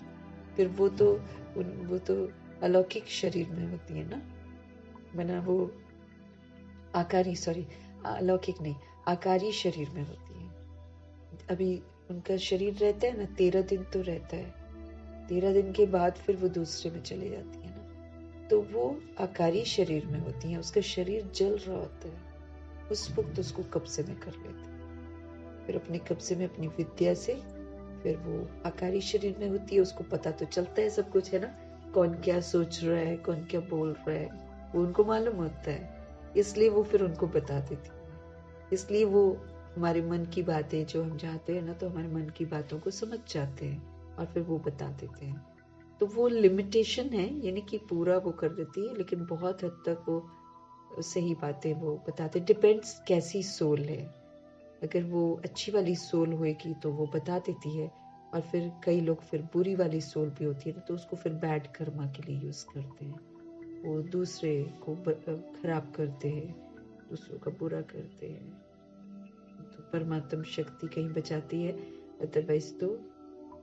फिर वो तो अलौकिक शरीर में होती है ना, मना वो अलौकिक नहीं, आकारी शरीर में होती हैं। अभी उनका शरीर रहता है ना 13 दिन तो रहता है, 13 दिन के बाद फिर वो दूसरे में चली जाती है ना, तो वो आकारी शरीर में होती हैं। उसका शरीर जल रहा होता है, उस वक्त उसको कब्जे में कर लेते हैं। फिर अपने कब्जे में अपनी विद्या से फिर वो आकारी शरीर में होती है। उसको पता तो चलता है सब कुछ, है ना, कौन क्या सोच रहा है, कौन क्या बोल रहा है, वो उनको मालूम होता है। इसलिए वो फिर उनको बता देती है। इसलिए वो हमारे मन की बातें जो हम चाहते हैं ना, तो हमारे मन की बातों को समझ जाते हैं और फिर वो बता देते हैं। तो वो लिमिटेशन है, यानी कि पूरा वो कर देती है, लेकिन बहुत हद तक वो सही बातें वो बताते। डिपेंड्स कैसी सोल है। अगर वो अच्छी वाली सोल होएगी तो वो बता देती है, और फिर कई लोग फिर बुरी वाली सोल भी होती है तो उसको फिर बैड कर्मा के लिए यूज करते हैं। वो दूसरे को खराब करते हैं, दूसरों का बुरा करते हैं। तो परमात्म शक्ति कहीं बचाती है, अदरवाइज तो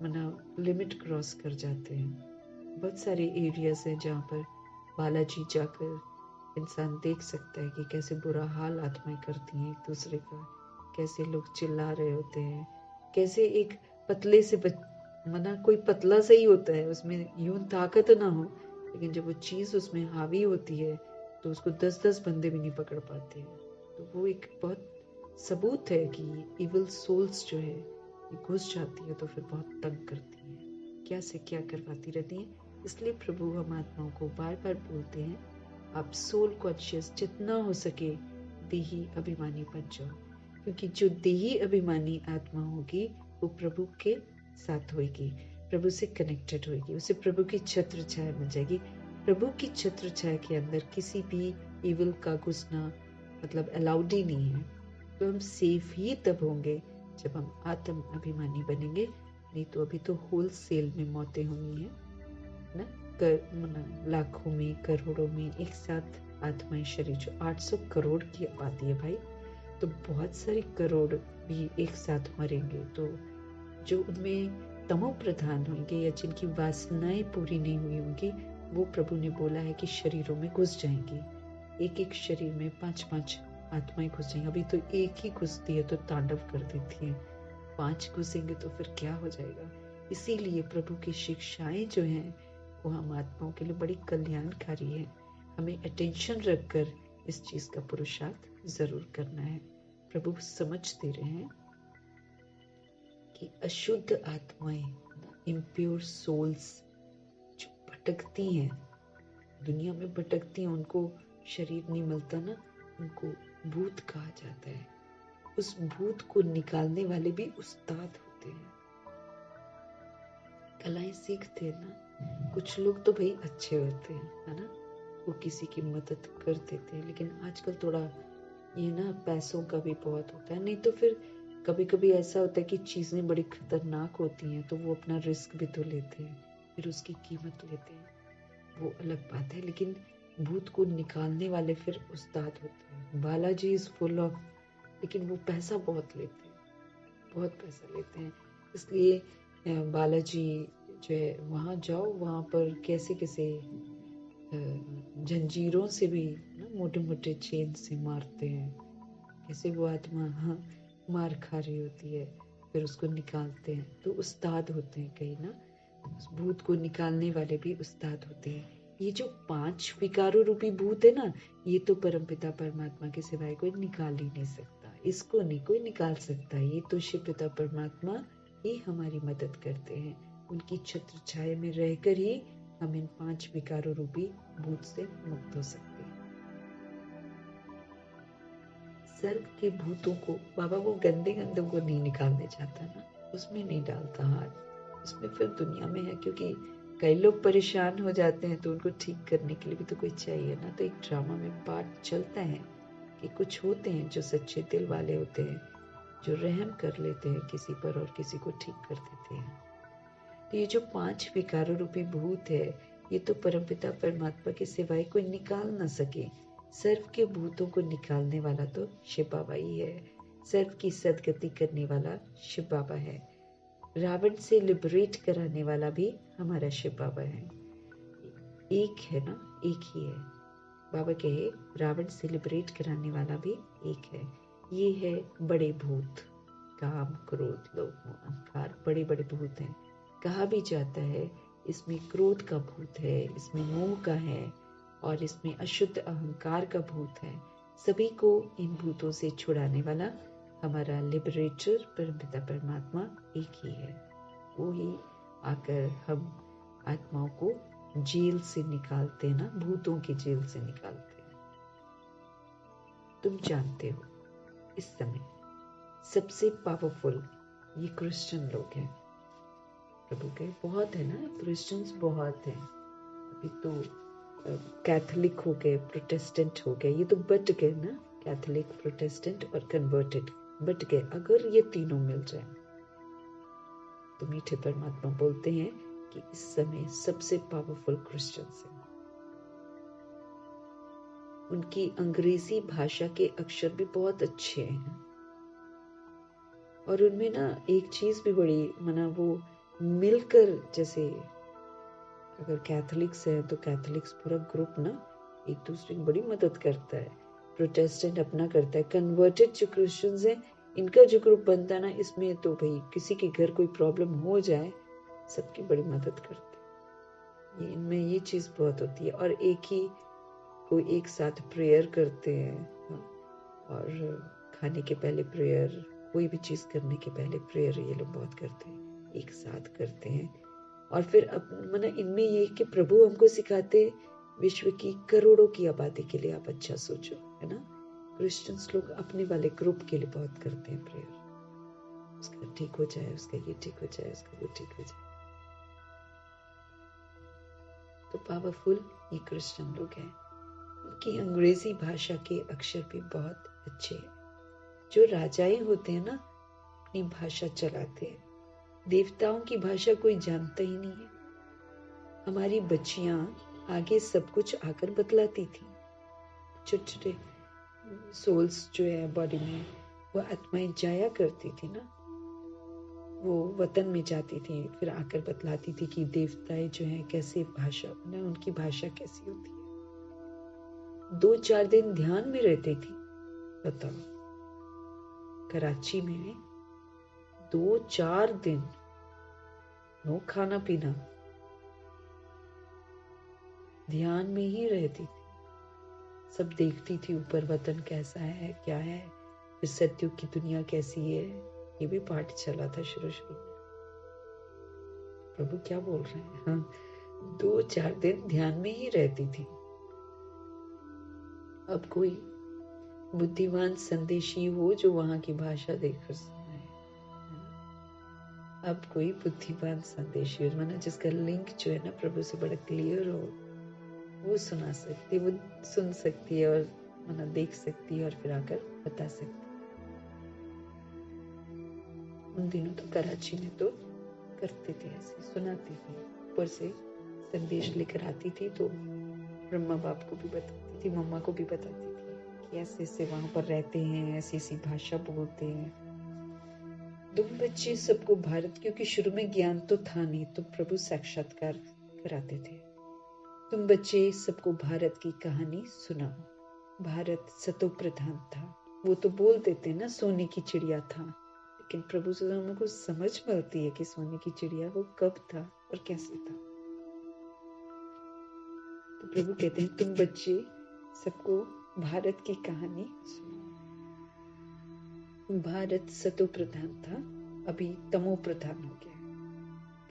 मना लिमिट क्रॉस कर जाते हैं। बहुत सारे एरियाज हैं जहाँ पर बालाजी जाकर इंसान देख सकता है कि कैसे बुरा हाल आत्माएं करती हैं एक दूसरे का, कैसे लोग चिल्ला रहे होते हैं, कैसे एक पतले से मना कोई पतला सा ही होता है, उसमें यूं ताकत ना हो, लेकिन जब वो चीज उसमें हावी होती है तो उसको 10-10 बंदे भी नहीं पकड़ पाते हैं। तो वो एक बहुत सबूत है कि इविल सोल्स जो है ये घुस जाती है तो फिर बहुत तंग करती है, क्या से क्या करवाती रहती है। इसलिए प्रभु हम आत्माओं को बार बार बोलते हैं, आप सोल कॉन्शियस जितना हो सके देही अभिमानी बन जाओ, क्योंकि जो देही अभिमानी आत्मा होगी वो प्रभु के साथ होगी, प्रभु से कनेक्टेड होगी, उसे प्रभु की छत्र छाया मिल जाएगी। प्रभु की छत्र छाया के अंदर किसी भी इविल का घुसना मतलब अलाउड ही नहीं है। तो हम सेफ ही तब होंगे जब हम आत्म अभिमानी बनेंगे, नहीं तो अभी तो होल सेल में मौतें हुई हैं ना, लाखों में करोड़ों में एक साथ आत्माएं शरीर, जो 800 करोड़ की आबादी है भाई, तो बहुत सारे करोड़ भी एक साथ मरेंगे। तो जो उनमें तमो प्रधान होंगे या जिनकी वासनाएं पूरी नहीं हुई होंगी, वो प्रभु ने बोला है कि शरीरों में घुस जाएंगी। एक एक शरीर में 5-5 आत्माएं घुस जाएंगी। अभी तो एक ही घुसती है तो तांडव कर देती है, 5 घुसेंगे तो फिर क्या हो जाएगा। इसीलिए प्रभु की शिक्षाएं जो हैं वो हम आत्माओं के लिए बड़ी कल्याणकारी है। हमें अटेंशन रखकर इस चीज का पुरुषार्थ जरूर करना है। प्रभु समझ दे रहे हैं कि अशुद्ध आत्माएं, इम्प्योर सोल्स जो भटकती हैं, दुनिया में भटकती हैं, उनको शरीर नहीं मिलता ना, उनको भूत कहा जाता है। उस भूत को निकालने वाले भी उस्ताद होते हैं, कलाएं सीखते हैं ना। कुछ लोग तो भाई अच्छे होते हैं, है ना, वो किसी की मदद कर देते हैं, लेकिन आजकल थोड़ा ये ना पैसों का भी बहुत होता है। नहीं तो फिर कभी कभी ऐसा होता है कि चीजें बड़ी खतरनाक होती हैं तो वो अपना रिस्क भी तो लेते हैं, फिर उसकी कीमत लेते हैं, वो अलग बात है। लेकिन भूत को निकालने वाले फिर उस्ताद होते हैं। बालाजी इज फुल ऑफ, लेकिन वो पैसा बहुत लेते हैं, बहुत पैसा लेते हैं। इसलिए बालाजी जो है वहाँ जाओ, वहाँ पर कैसे कैसे जंजीरों से भी ना, मोटे मोटे चेन से मारते हैं, कैसे वो आत्मा मार खा रही होती है, फिर उसको निकालते हैं। तो उस्ताद होते हैं कहीं ना, उस भूत को निकालने वाले भी उस्ताद होते हैं। ये जो 5 विकारों रूपी भूत है ना, ये तो परमपिता परमात्मा के सिवाय कोई निकाल ही नहीं सकता, इसको नहीं कोई निकाल सकता। ये तो शिव पिता परमात्मा ही हमारी मदद करते हैं। उनकी छत्र छाया में रहकर ही हम इन 5 विकारों रूपी भूत से मुक्त हो सकते हैं। सर्प के भूतों को बाबा वो गंदे गंदों को नहीं निकालने चाहता ना, उसमें नहीं डालता हाथ, उसमें फिर दुनिया में है, क्योंकि कई लोग परेशान हो जाते हैं तो उनको ठीक करने के लिए भी तो कोई चाहिए ना। तो एक ड्रामा में पार्ट चलता है कि कुछ होते हैं जो सच्चे दिल वाले होते हैं, जो रहम कर लेते हैं किसी पर और किसी को ठीक कर देते हैं। तो ये जो 5 विकारों रूपी भूत है, ये तो परमपिता परमात्मा के सिवाय कोई निकाल ना सके। सर्व के भूतों को निकालने वाला तो शिव बाबा ही है, सर्व की सदगति करने वाला शिव बाबा है, रावण से लिबरेट कराने वाला भी हमारा शिव बाबा है। एक है ना, एक ही है। बाबा कहे रावण से लिबरेट कराने वाला भी एक है। ये है बड़े भूत, काम, क्रोध, लोभ, मोह, अहंकार, बड़े बड़े भूत हैं। कहा भी जाता है इसमें क्रोध का भूत है, इसमें मोह का है और इसमें अशुद्ध अहंकार का भूत है। सभी को इन भूतों से छुड़ाने वाला हमारा लिबरेटर परमपिता परमात्मा एक ही है। वो ही आकर हम आत्माओं को जेल से निकालते हैं ना, भूतों की जेल से निकालते हैं। तुम जानते हो इस समय सबसे पावरफुल ये क्रिश्चियन लोग हैं। प्रभु के बहुत है ना, क्रिश्चियंस बहुत हैं। अभी तो कैथोलिक हो गए, प्रोटेस्टेंट हो गए, ये तो बट गए ना, कैथोलिक, प्रोटेस्टेंट और कन्वर्टेड बट गए। अगर ये तीनों मिल जाए तो मीठे परमात्मा बोलते हैं कि इस समय सबसे पावरफुल क्रिश्चियंस हैं। उनकी अंग्रेजी भाषा के अक्षर भी बहुत अच्छे हैं और उनमें ना एक चीज भी बड़ी मना वो मिलकर, जैसे अगर कैथोलिक्स है तो कैथोलिक्स पूरा ग्रुप ना एक दूसरे की बड़ी मदद करता है, प्रोटेस्टेंट अपना करता है, कन्वर्टेड जो क्रिश्चियंस हैं इनका जो ग्रुप बनता है ना, इसमें तो भाई किसी के घर कोई प्रॉब्लम हो जाए सबकी बड़ी मदद करते हैं। ये इनमें ये चीज बहुत होती है और एक ही को एक साथ प्रेयर करते हैं और खाने के पहले प्रेयर, कोई भी चीज करने के पहले प्रेयर ये लोग बहुत करते हैं, एक साथ करते हैं। और फिर इनमें ये कि प्रभु हमको सिखाते विश्व की करोड़ों की आबादी के लिए आप अच्छा सोचो, है ना। क्रिश्चियंस लोग अपने वाले ग्रुप के लिए बहुत करते हैं प्रेयर, उसका ठीक हो जाए, उसका ये ठीक हो जाए, उसका वो ठीक हो जाए। तो पावरफुल ये क्रिश्चियन लोग हैं। उनकी अंग्रेजी भाषा के अक्षर भी बहुत अच्छे हैं। जो राजाएं होते हैं ना अपनी भाषा चलाते हैं, देवताओं की भाषा कोई जानता ही नहीं है। हमारी बच्चियां आगे सब कुछ आकर बतलाती थी, छोटे छोटे सोल्स जो है बॉडी में, वो आत्माएं जाया करती थी ना, वो वतन में जाती थी, फिर आकर बतलाती थी कि देवताएं जो हैं कैसे भाषा ना, उनकी भाषा कैसी होती है। 2-4 दिन ध्यान में रहती थी। बताओ, कराची में 2-4 दिन नो खाना पीना, ध्यान में ही रहती थी, सब देखती थी ऊपर वतन कैसा है, क्या है, फिर सत्युग की दुनिया कैसी है, ये भी पाठ चला था शुरू शुरू में। प्रभु क्या बोल रहे हैं, हाँ 2-4 दिन ध्यान में ही रहती थी। अब कोई बुद्धिमान संदेशी हो जो वहां की भाषा देखकर सुनाए, अब कोई बुद्धिमान संदेशी हो माना जिसका लिंक जो है ना प्रभु से बड़ा क्लियर हो, वो सुना सकती, वो सुन सकती है और माना देख सकती है और फिर आकर बता सकती। उन दिनों तो कराची में तो करते थे, ऐसे सुनाती थी, ऊपर से संदेश लेकर आती थी तो ब्रह्मा बाप को भी बताती थी, मम्मा को भी बताती थी कि ऐसे ऐसे वहां पर रहते हैं, ऐसी ऐसी भाषा बोलते हैं। तुम बच्चे सबको भारत, क्योंकि शुरू में ज्ञान तो था नहीं तो प्रभु साक्षात्कार कराते थे। तुम बच्चे सबको भारत की कहानी सुनाओ। भारत सतो प्रधान था, वो तो बोल देते ना सोने की चिड़िया था, लेकिन प्रभु से हमको समझ मिलती है कि सोने की चिड़िया वो कब था और कैसे था। तो प्रभु कहते हैं तुम बच्चे सबको भारत की कहानी सुनाओ। भारत सतो प्रधान था, अभी तमो प्रधान हो गया,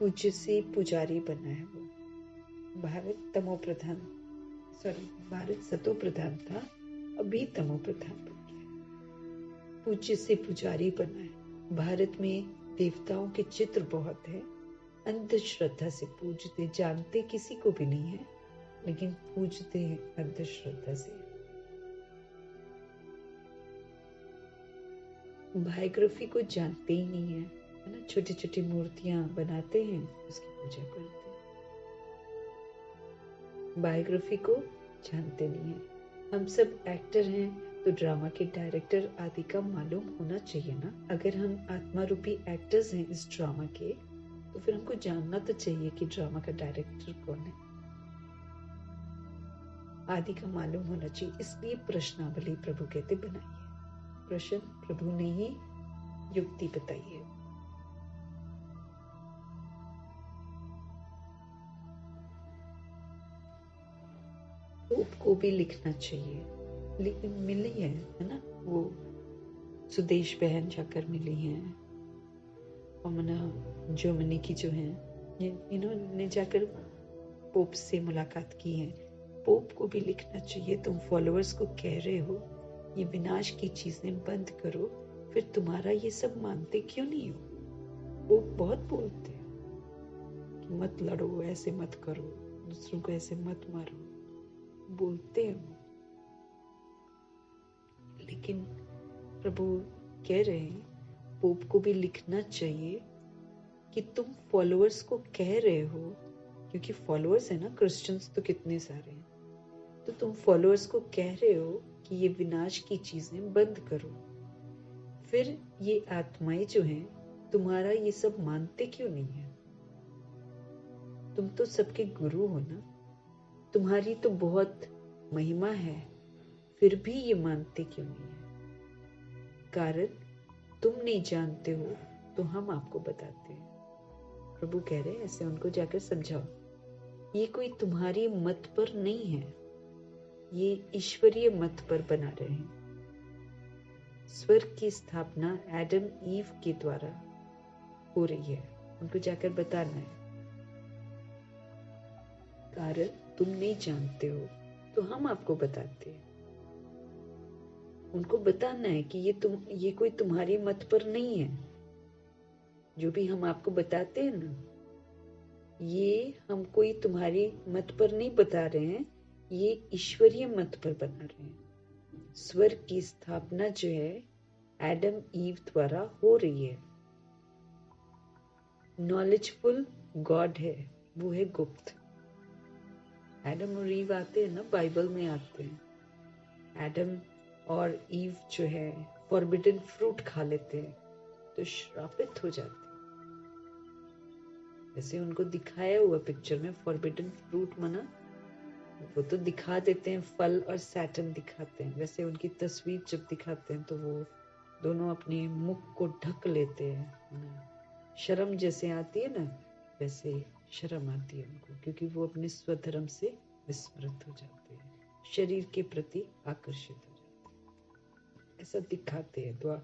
पूज्य से पुजारी बना है वो। भारत तमो प्रधान, भारत सतो प्रधान था, अभी तमो प्रधान बन गया, पूज्य से पुजारी बना है। भारत में देवताओं के चित्र बहुत है, अंधश्रद्धा से पूजते, जानते किसी को भी नहीं है लेकिन पूजते हैं अंधश्रद्धा से। बायोग्राफी को जानते ही नहीं है ना, छोटी छोटी मूर्तियां बनाते हैं, उसकी पूजा करते हैं, बायोग्राफी को जानते नहीं है। हम सब एक्टर हैं तो ड्रामा के डायरेक्टर आदि का मालूम होना चाहिए ना। अगर हम आत्मा रूपी एक्टर्स हैं इस ड्रामा के, तो फिर हमको जानना तो चाहिए कि ड्रामा का डायरेक्टर कौन है, आदि का मालूम होना चाहिए। इसलिए प्रश्नावली प्रभु कहते बनाइए, प्रश्न प्रभु ने ही युक्ति बताई है। पोप को भी लिखना चाहिए, लेकिन मिली है ना, वो सुदेश बहन जाकर मिली हैं, और जर्मनी की जो है, इन्होंने जाकर पोप से मुलाकात की है। पोप को भी लिखना चाहिए, तुम फॉलोअर्स को कह रहे हो ये विनाश की चीजें बंद करो, फिर तुम्हारा ये सब मानते क्यों नहीं हो? पोप बहुत बोलते हैं कि मत लड़ो, ऐसे मत करो, दूसरों को ऐसे मत मारो, बोलते हैं। लेकिन प्रभु कह रहे हैं पोप को भी लिखना चाहिए कि तुम फॉलोअर्स को कह रहे हो, क्योंकि फॉलोअर्स है ना, क्रिश्चियंस तो कितने सारे हैं, तो तुम फॉलोअर्स को कह रहे हो कि ये विनाश की चीजें बंद करो, फिर ये आत्माएं जो हैं तुम्हारा ये सब मानते क्यों नहीं है? तुम तो सबके गुरु हो ना, तुम्हारी तो बहुत महिमा है, फिर भी ये मानते क्यों नहीं है? कारण तुम नहीं जानते हो तो हम आपको बताते हैं। प्रभु कह रहे हैं ऐसे उनको जाकर समझाओ, ये कोई तुम्हारी मत पर नहीं है, ये ईश्वरीय मत पर बना रहे हैं। स्वर्ग की स्थापना एडम ईव के द्वारा हो रही है, उनको जाकर बताना है। कारण तुम नहीं जानते हो तो हम आपको बताते हैं। उनको बताना है कि ये कोई तुम्हारी मत पर नहीं है। जो भी हम आपको बताते हैं ना, ये हम कोई तुम्हारी मत पर नहीं बता रहे हैं, ये ईश्वरीय मत पर बना रहे हैं। स्वर्ग की स्थापना जो है एडम ईव द्वारा हो रही है। नॉलेजफुल गॉड है, वो है गुप्त। एडम और ईव आते हैं ना, बाइबल में आते हैं। एडम और ईव जो है फॉरबिडन फ्रूट खा लेते हैं तो श्रापित हो जाते हैं। वैसे उनको दिखाया हुआ पिक्चर में फॉरबिडन फ्रूट मना, वो तो दिखा देते हैं, फल और सैटन दिखाते हैं। वैसे उनकी तस्वीर जब दिखाते हैं तो वो दोनों अपने मुख को ढक लेते हैं। शर्म जैसे आती है ना, वैसे शर्म आती है उनको, क्योंकि वो अपने स्वधर्म से विस्मृत हो जाते हैं, शरीर के प्रति आकर्षित हो जाते हैं। ऐसा दिखाते हैं तो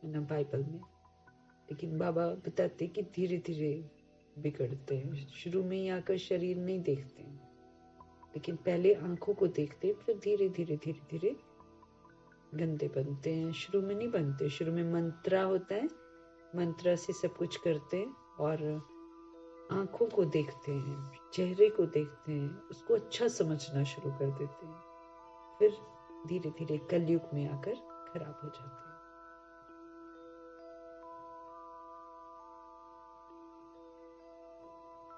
ना बाइबल में। लेकिन बाबा बताते कि धीरे धीरे बिगड़ते हैं। शुरू में ही आकर शरीर नहीं देखते हैं, लेकिन पहले आंखों को देखते हैं, फिर धीरे धीरे गंदे बनते हैं। शुरू में नहीं बनते, शुरू में मंत्रा होता है, मंत्रा से सब कुछ करते हैं और आंखों को देखते हैं, चेहरे को देखते हैं, उसको अच्छा समझना शुरू कर देते हैं, फिर धीरे धीरे कलयुग में आकर खराब हो जाते हैं।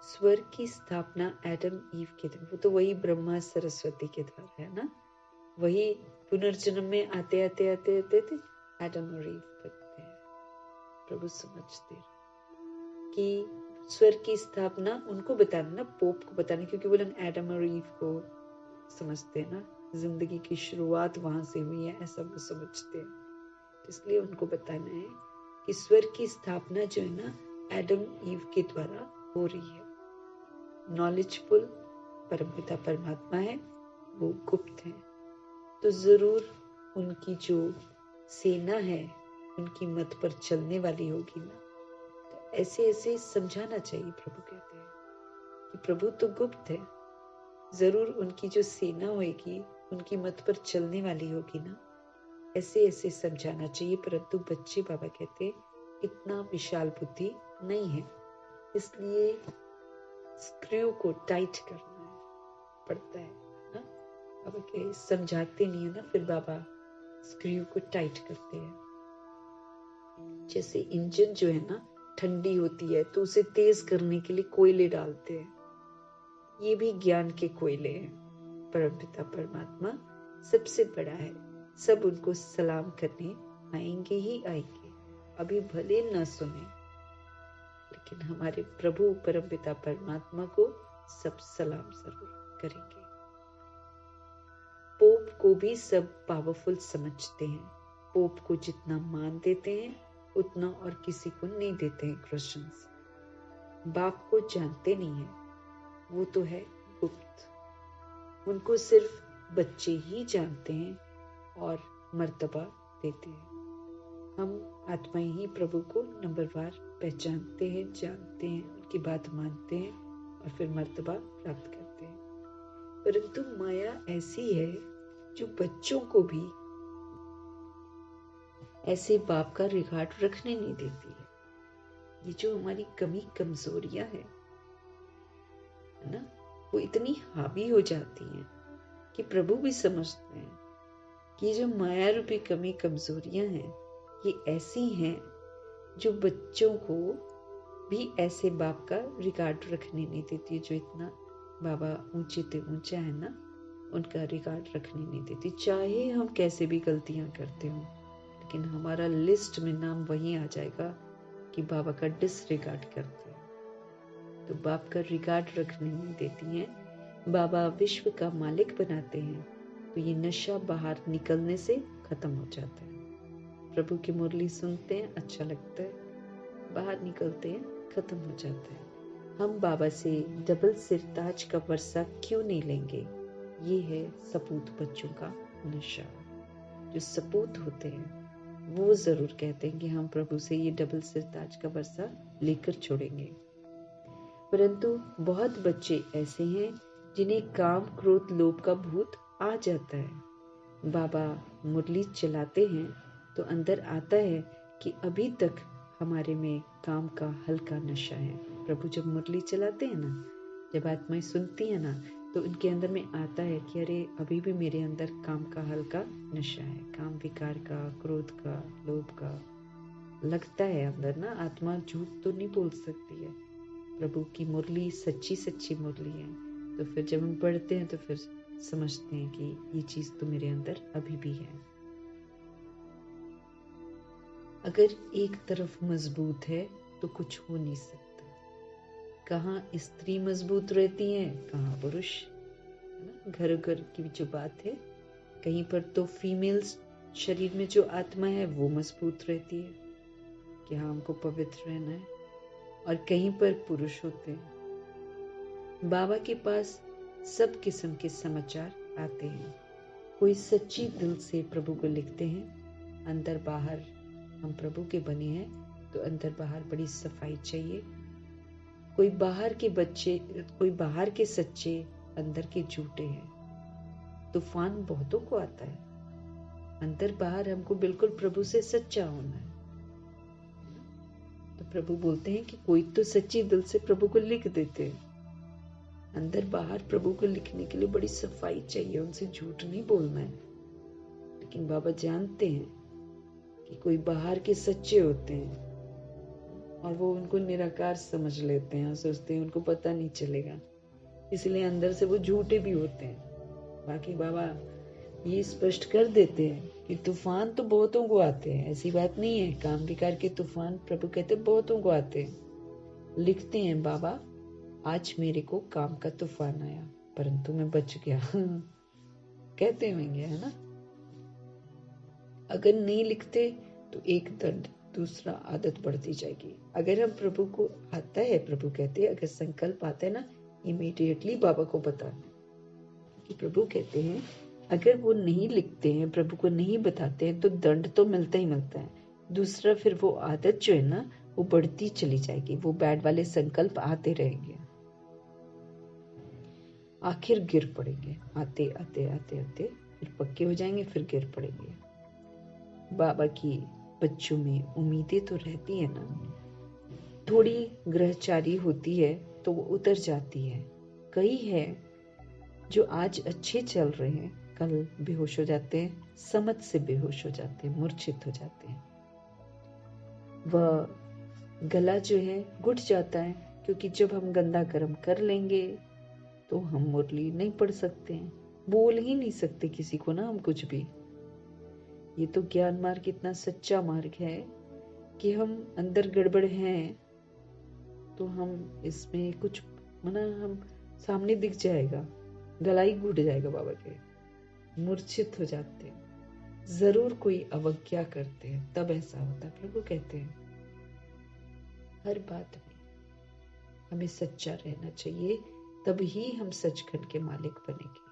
स्वर्ग की स्थापना एडम ईव के द्वारा, वो तो वही ब्रह्मा सरस्वती के द्वारा है ना, वही पुनर्जन्म में आते थे एडम और ईव बनते हैं। प्रभु समझते कि स्वर्ग की स्थापना उनको बताना ना, पोप को बताना, क्योंकि वो लोग एडम और ईव को समझते हैं ना, जिंदगी की शुरुआत वहां से हुई है, ऐसा वो समझते हैं। इसलिए उनको बताना है कि स्वर्ग की स्थापना जो है ना एडम ईव के द्वारा हो रही है। नॉलेजफुल परमपिता परमात्मा है, वो गुप्त है, तो जरूर उनकी जो सेना है उनकी मत पर चलने वाली होगी ना, तो ऐसे समझाना चाहिए। प्रभु कहते हैं कि प्रभु तो गुप्त है, जरूर उनकी जो सेना होगी उनकी मत पर चलने वाली होगी ना, ऐसे समझाना चाहिए। परंतु बच्चे, बाबा कहते हैं, इतना विशाल बुद्धि नहीं है, इसलिए स्क्रू को टाइट करना पड़ता है ना। बाबा के समझाते नहीं है ना, फिर बाबा स्क्रू को टाइट करते हैं। जैसे इंजन जो है ना ठंडी होती है तो उसे तेज करने के लिए कोयले डालते हैं, ये भी ज्ञान के कोयले हैं। परमपिता परमात्मा सबसे बड़ा है, सब उनको सलाम करने आएंगे ही आएंगे, अभी भले न सुने, लेकिन हमारे प्रभु परमपिता परमात्मा को सब सलाम जरूर करेंगे। पोप को भी सब पावरफुल समझते हैं, पोप को जितना मान देते हैं उतना और किसी को नहीं देते हैं क्रिश्चियंस। बाप को जानते नहीं है, वो तो है गुप्त, उनको सिर्फ बच्चे ही जानते हैं और मर्तबा देते हैं। हम आत्माएं ही प्रभु को नंबरवार पहचानते हैं, जानते हैं, उनकी बात मानते हैं और फिर मर्तबा प्राप्त करते हैं। परंतु माया ऐसी है जो बच्चों को भी ऐसे बाप का रिकॉर्ड रखने नहीं देती है। ये जो हमारी कमी कमजोरियां है ना, वो इतनी हावी हो जाती हैं कि प्रभु भी समझते हैं कि जो माया रूपी कमी कमजोरियां हैं ये ऐसी हैं जो बच्चों को भी ऐसे बाप का रिकॉर्ड रखने नहीं देती। जो इतना बाबा ऊंचे ते ऊंचा है ना, उनका रिकॉर्ड रखने नहीं देती। चाहे हम कैसे भी गलतियां करते हो, लेकिन हमारा लिस्ट में नाम वहीं आ जाएगा कि बाबा का डिसरिगार्ड करते हैं। तो बाप का रिकॉर्ड रखने नहीं देती हैं। बाबा विश्व का मालिक बनाते हैं तो ये नशा बाहर निकलने से खत्म हो जाता है। प्रभु की मुरली सुनते हैं, अच्छा लगता है, बाहर निकलते हैं, खत्म हो जाता है। हम बाबा से डबल सिरताज का वर्षा क्यों नहीं लेंगे? ये है सपूत बच्चों का नशा। जो सपूत होते हैं वो जरूर कहते हैं कि हम प्रभु से ये डबल सिरताज का वर्षा लेकर छोड़ेंगे। परंतु बहुत बच्चे ऐसे हैं जिन्हें काम क्रोध लोभ का भूत आ जाता है। बाबा मुरली चलाते हैं तो अंदर आता है कि अभी तक हमारे में काम का हल्का नशा है। प्रभु जब मुरली चलाते हैं ना, जब आत्माएं सुनती है ना, तो उनके अंदर में आता है कि अरे अभी भी मेरे अंदर काम का हल्का नशा है, काम विकार का, क्रोध का, लोभ का लगता है अंदर ना। आत्मा झूठ तो नहीं बोल सकती है। प्रभु की मुरली सच्ची सच्ची मुरली है। तो फिर जब हम पढ़ते हैं तो फिर समझते हैं कि ये चीज तो मेरे अंदर अभी भी है। अगर एक तरफ मजबूत है तो कुछ हो नहीं सकता। कहाँ स्त्री मजबूत रहती है, कहाँ पुरुष, है ना। घर घर की जो बात है, कहीं पर तो फीमेल शरीर में जो आत्मा है वो मजबूत रहती है कि हाँ हमको पवित्र रहना है, और कहीं पर पुरुष होते हैं। बाबा के पास सब किस्म के समाचार आते हैं। कोई सच्ची दिल से प्रभु को लिखते हैं, अंदर बाहर हम प्रभु के बने हैं तो अंदर बाहर बड़ी सफाई चाहिए। कोई बाहर के सच्चे, अंदर के झूठे हैं। तूफान बहुतों को आता है, अंदर बाहर हमको बिल्कुल प्रभु से सच्चा होना है। तो प्रभु बोलते हैं कि कोई तो सच्ची दिल से प्रभु को लिख देते हैं। अंदर बाहर प्रभु को लिखने के लिए बड़ी सफाई चाहिए, उनसे झूठ नहीं बोलना है। लेकिन बाबा जानते हैं कि कोई बाहर के सच्चे होते हैं और वो उनको निराकार समझ लेते हैं, सोचते हैं उनको पता नहीं चलेगा, इसलिए अंदर से वो झूठे भी होते हैं। बाकी बाबा ये स्पष्ट कर देते हैं कि तूफान तो बहुतों को आते हैं, ऐसी बात नहीं है। काम विकार के तूफान प्रभु कहते बहुतों को आते हैं। लिखते हैं बाबा आज मेरे को काम का तूफान आया परंतु मैं बच गया कहते होंगे, है ना। अगर नहीं लिखते तो एक दंड, दूसरा आदत बढ़ती जाएगी। अगर हम प्रभु को आता है, प्रभु कहते हैं अगर संकल्प आता है ना, इमीडिएटली बाबा को बताना कि प्रभु कहते हैं अगर वो नहीं लिखते हैं, प्रभु को नहीं बताते हैं तो दंड तो मिलता ही मिलता है। दूसरा फिर वो आदत जो है ना वो बढ़ती चली जाएगी, वो बैड वाले संकल्प आते रहेंगे, आखिर गिर पड़ेंगे। आते आते आते आते फिर पक्के हो जाएंगे, फिर गिर पड़ेंगे। बाबा की बच्चों में उम्मीदें तो रहती है ना, थोड़ी ग्रहचारी होती है तो वो उतर जाती है। कई है जो आज अच्छे चल रहे हैं, कल बेहोश हो जाते हैं, समझ से बेहोश हो जाते हैं, मूर्छित हो जाते हैं। वह गला जो है घुट जाता है, क्योंकि जब हम गंदा कर्म कर लेंगे तो हम मुरली नहीं पढ़ सकते हैं, बोल ही नहीं सकते किसी को ना हम कुछ भी। ये तो ज्ञान मार्ग इतना सच्चा मार्ग है कि हम अंदर गड़बड़ हैं तो हम इसमें कुछ मना हम सामने दिख जाएगा, गला ही घुट जाएगा बाबा के, मूर्छित हो जाते हैं। जरूर कोई अवज्ञा करते हैं, तब ऐसा होता है। प्रभु कहते हैं हर बात में हमें सच्चा रहना चाहिए, तभी हम सचखंड के मालिक बनेंगे।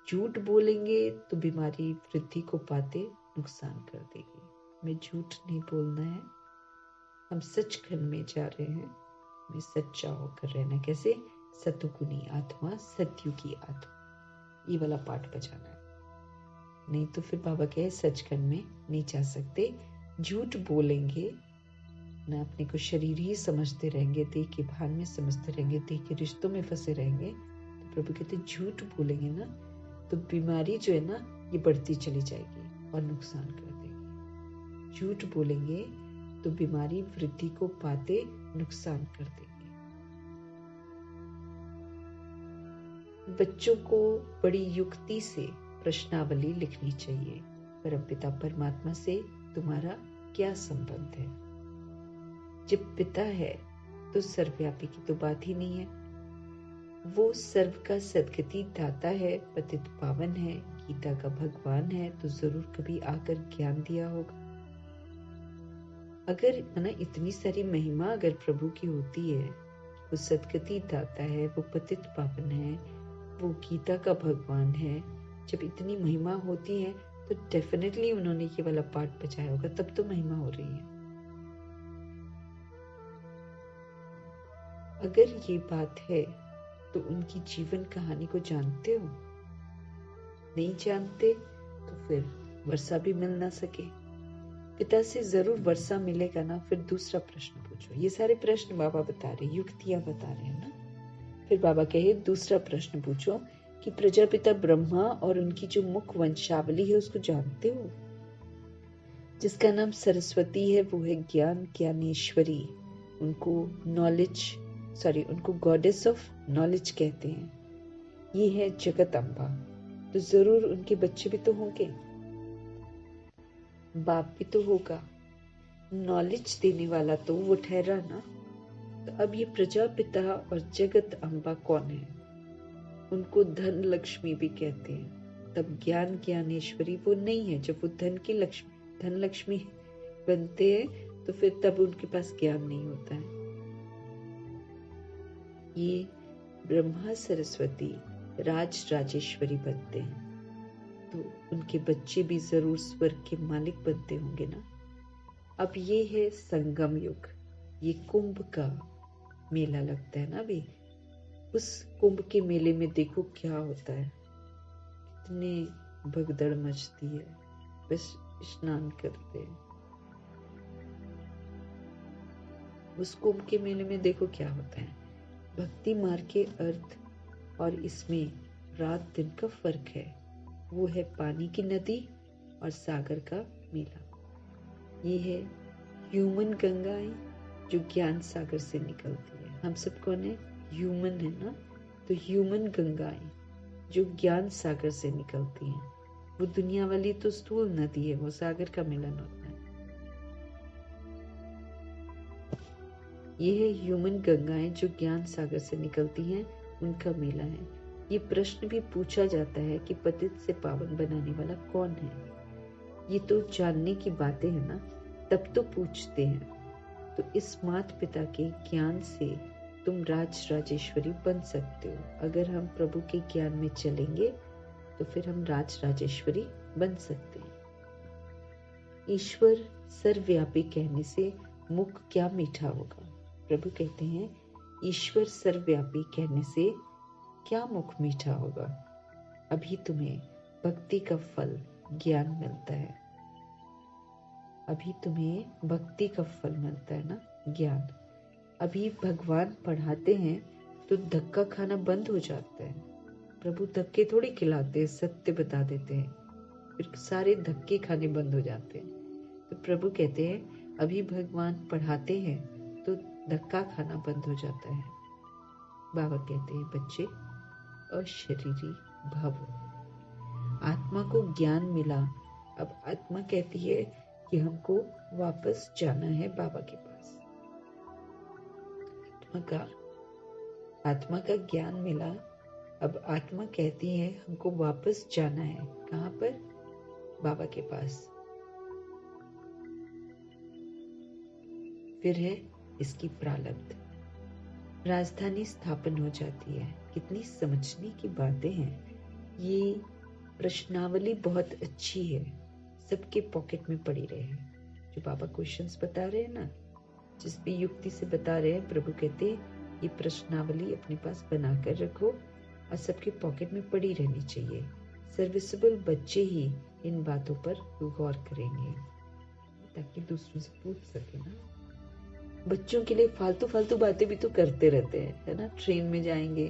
झूठ बोलेंगे तो बीमारी वृद्धि को पाते नुकसान कर देगी। हमें झूठ नहीं बोलना है, हम सचखंड में जा रहे हैं, हमें सच्चा होकर रहना। कैसे? सतुगुनी आत्मा, सतयुगी आत्मा, ये वाला पाठ बजाना है। नहीं तो फिर बाबा कहे सचखंड में नहीं जा सकते। झूठ बोलेंगे ना, अपने को शरीर ही समझते रहेंगे, देह के भान में समझते रहेंगे, देह के रिश्तों में फंसे रहेंगे, तो प्रभु कहते झूठ बोलेंगे ना तो बीमारी जो है ना ये बढ़ती चली जाएगी और नुकसान कर देगी। झूठ बोलेंगे तो बीमारी वृद्धि को पाते नुकसान कर देगी। बच्चों को बड़ी युक्ति से प्रश्नावली लिखनी चाहिए। परमपिता परमात्मा से तुम्हारा क्या संबंध है? जब पिता है तो सर्वव्यापी की तो बात ही नहीं है। वो सर्व का सद्गति दाता है, पतित पावन है, गीता का भगवान है, तो जरूर कभी आकर ज्ञान दिया होगा। अगर इतनी सारी महिमा अगर प्रभु की होती है, वो सद्गति दाता है, वो पतित पावन है, वो गीता का भगवान है, जब इतनी महिमा होती है तो डेफिनेटली उन्होंने ये वाला पाठ बजाया होगा, तब तो महिमा हो रही है। अगर ये बात है तो उनकी जीवन कहानी को जानते हो? नहीं जानते तो फिर वर्षा भी मिल ना सके। पिता से जरूर वर्षा मिलेगा ना, फिर दूसरा प्रश्न पूछो। ये सारे प्रश्न बाबा बता रहे, युक्तियां बता रहे हैं ना। फिर बाबा कहे दूसरा प्रश्न पूछो कि प्रजापिता ब्रह्मा और उनकी जो मुख वंशावली है उसको जानते हो? जिसका नाम सरस्वती है वो है ज्ञान ज्ञानेश्वरी। उनको उनको गॉडेस ऑफ नॉलेज कहते हैं। ये है जगत अम्बा, तो जरूर उनके बच्चे भी तो होंगे, बाप भी तो होगा, नॉलेज देने वाला तो वो ठहरा ना। तो अब ये प्रजापिता और जगत अम्बा कौन है? उनको धन लक्ष्मी भी कहते हैं। तब ज्ञान ज्ञानेश्वरी वो नहीं है। जब वो धन लक्ष्मी बनते हैं तो फिर तब उनके पास ज्ञान नहीं होता है। ये ब्रह्मा सरस्वती राजेश्वरी बनते हैं, तो उनके बच्चे भी जरूर स्वर्ग के मालिक बनते होंगे ना। अब ये है संगम युग, ये कुंभ का मेला लगता है ना अभी। उस कुंभ के मेले में देखो क्या होता है, कितने भगदड़ मचती है, बस स्नान करते हैं। उस कुंभ के मेले में देखो क्या होता है। भक्ति मार्ग के अर्थ और इसमें रात दिन का फर्क है। वो है पानी की नदी और सागर का मेला। ये है ह्यूमन गंगाएं जो ज्ञान सागर से निकलती है। हम सब कौन है? ह्यूमन है ना। तो ह्यूमन गंगाएं जो ज्ञान सागर से निकलती हैं। वो दुनिया वाली तो स्थूल नदी है, वो सागर का मिलन होता है। ये है ह्यूमन गंगाएं जो ज्ञान सागर से निकलती हैं, उनका मेला है। ये प्रश्न भी पूछा जाता है कि पतित से पावन बनाने वाला कौन है? ये तो जानने की बातें हैं ना, तब तो पूछते हैं। तो इस माता पिता के ज्ञान से तुम राजेश्वरी बन सकते हो। अगर हम प्रभु के ज्ञान में चलेंगे तो फिर हम राजेश्वरी बन सकते हैं। ईश्वर सर्वव्यापी कहने से मुख क्या मीठा होगा। प्रभु कहते हैं ईश्वर सर्वव्यापी कहने से क्या मुख मीठा होगा। अभी तुम्हें भक्ति का फल ज्ञान मिलता है। अभी तुम्हें भक्ति का फल मिलता है ना, ज्ञान। अभी भगवान पढ़ाते हैं तो धक्का खाना बंद हो जाता है। प्रभु धक्के थोड़ी खिलाते हैं, सत्य बता देते हैं, फिर सारे धक्के खाने बंद हो जाते हैं। तो प्रभु कहते हैं अभी भगवान पढ़ाते हैं तो धक्का खाना बंद हो जाता है। बाबा कहते हैं बच्चे अशरीरी भव। आत्मा को ज्ञान मिला, अब आत्मा कहती है कि हमको वापस जाना है बाबा के पास। आत्मा का ज्ञान मिला, अब आत्मा कहती है हमको वापस जाना है। कहाँ पर? बाबा के पास। फिर है इसकी प्रारब्ध। राजधानी स्थापन हो जाती है। कितनी समझने की बातें हैं। ये प्रश्नावली बहुत अच्छी है, सबके पॉकेट में पड़ी रहे। जो बाबा क्वेश्चंस बता रहे हैं ना, जिस भी युक्ति से बता रहे हैं, प्रभु कहते हैं ये प्रश्नावली अपने पास बनाकर रखो और सबके पॉकेट में पड़ी रहनी चाहिए। सर्विसेबल बच्चे ही इन बातों पर गौर करेंगे, ताकि दूसरों से पूछ सके ना। बच्चों के लिए फालतू फालतू बातें भी तो करते रहते हैं, है ना। ट्रेन में जाएंगे,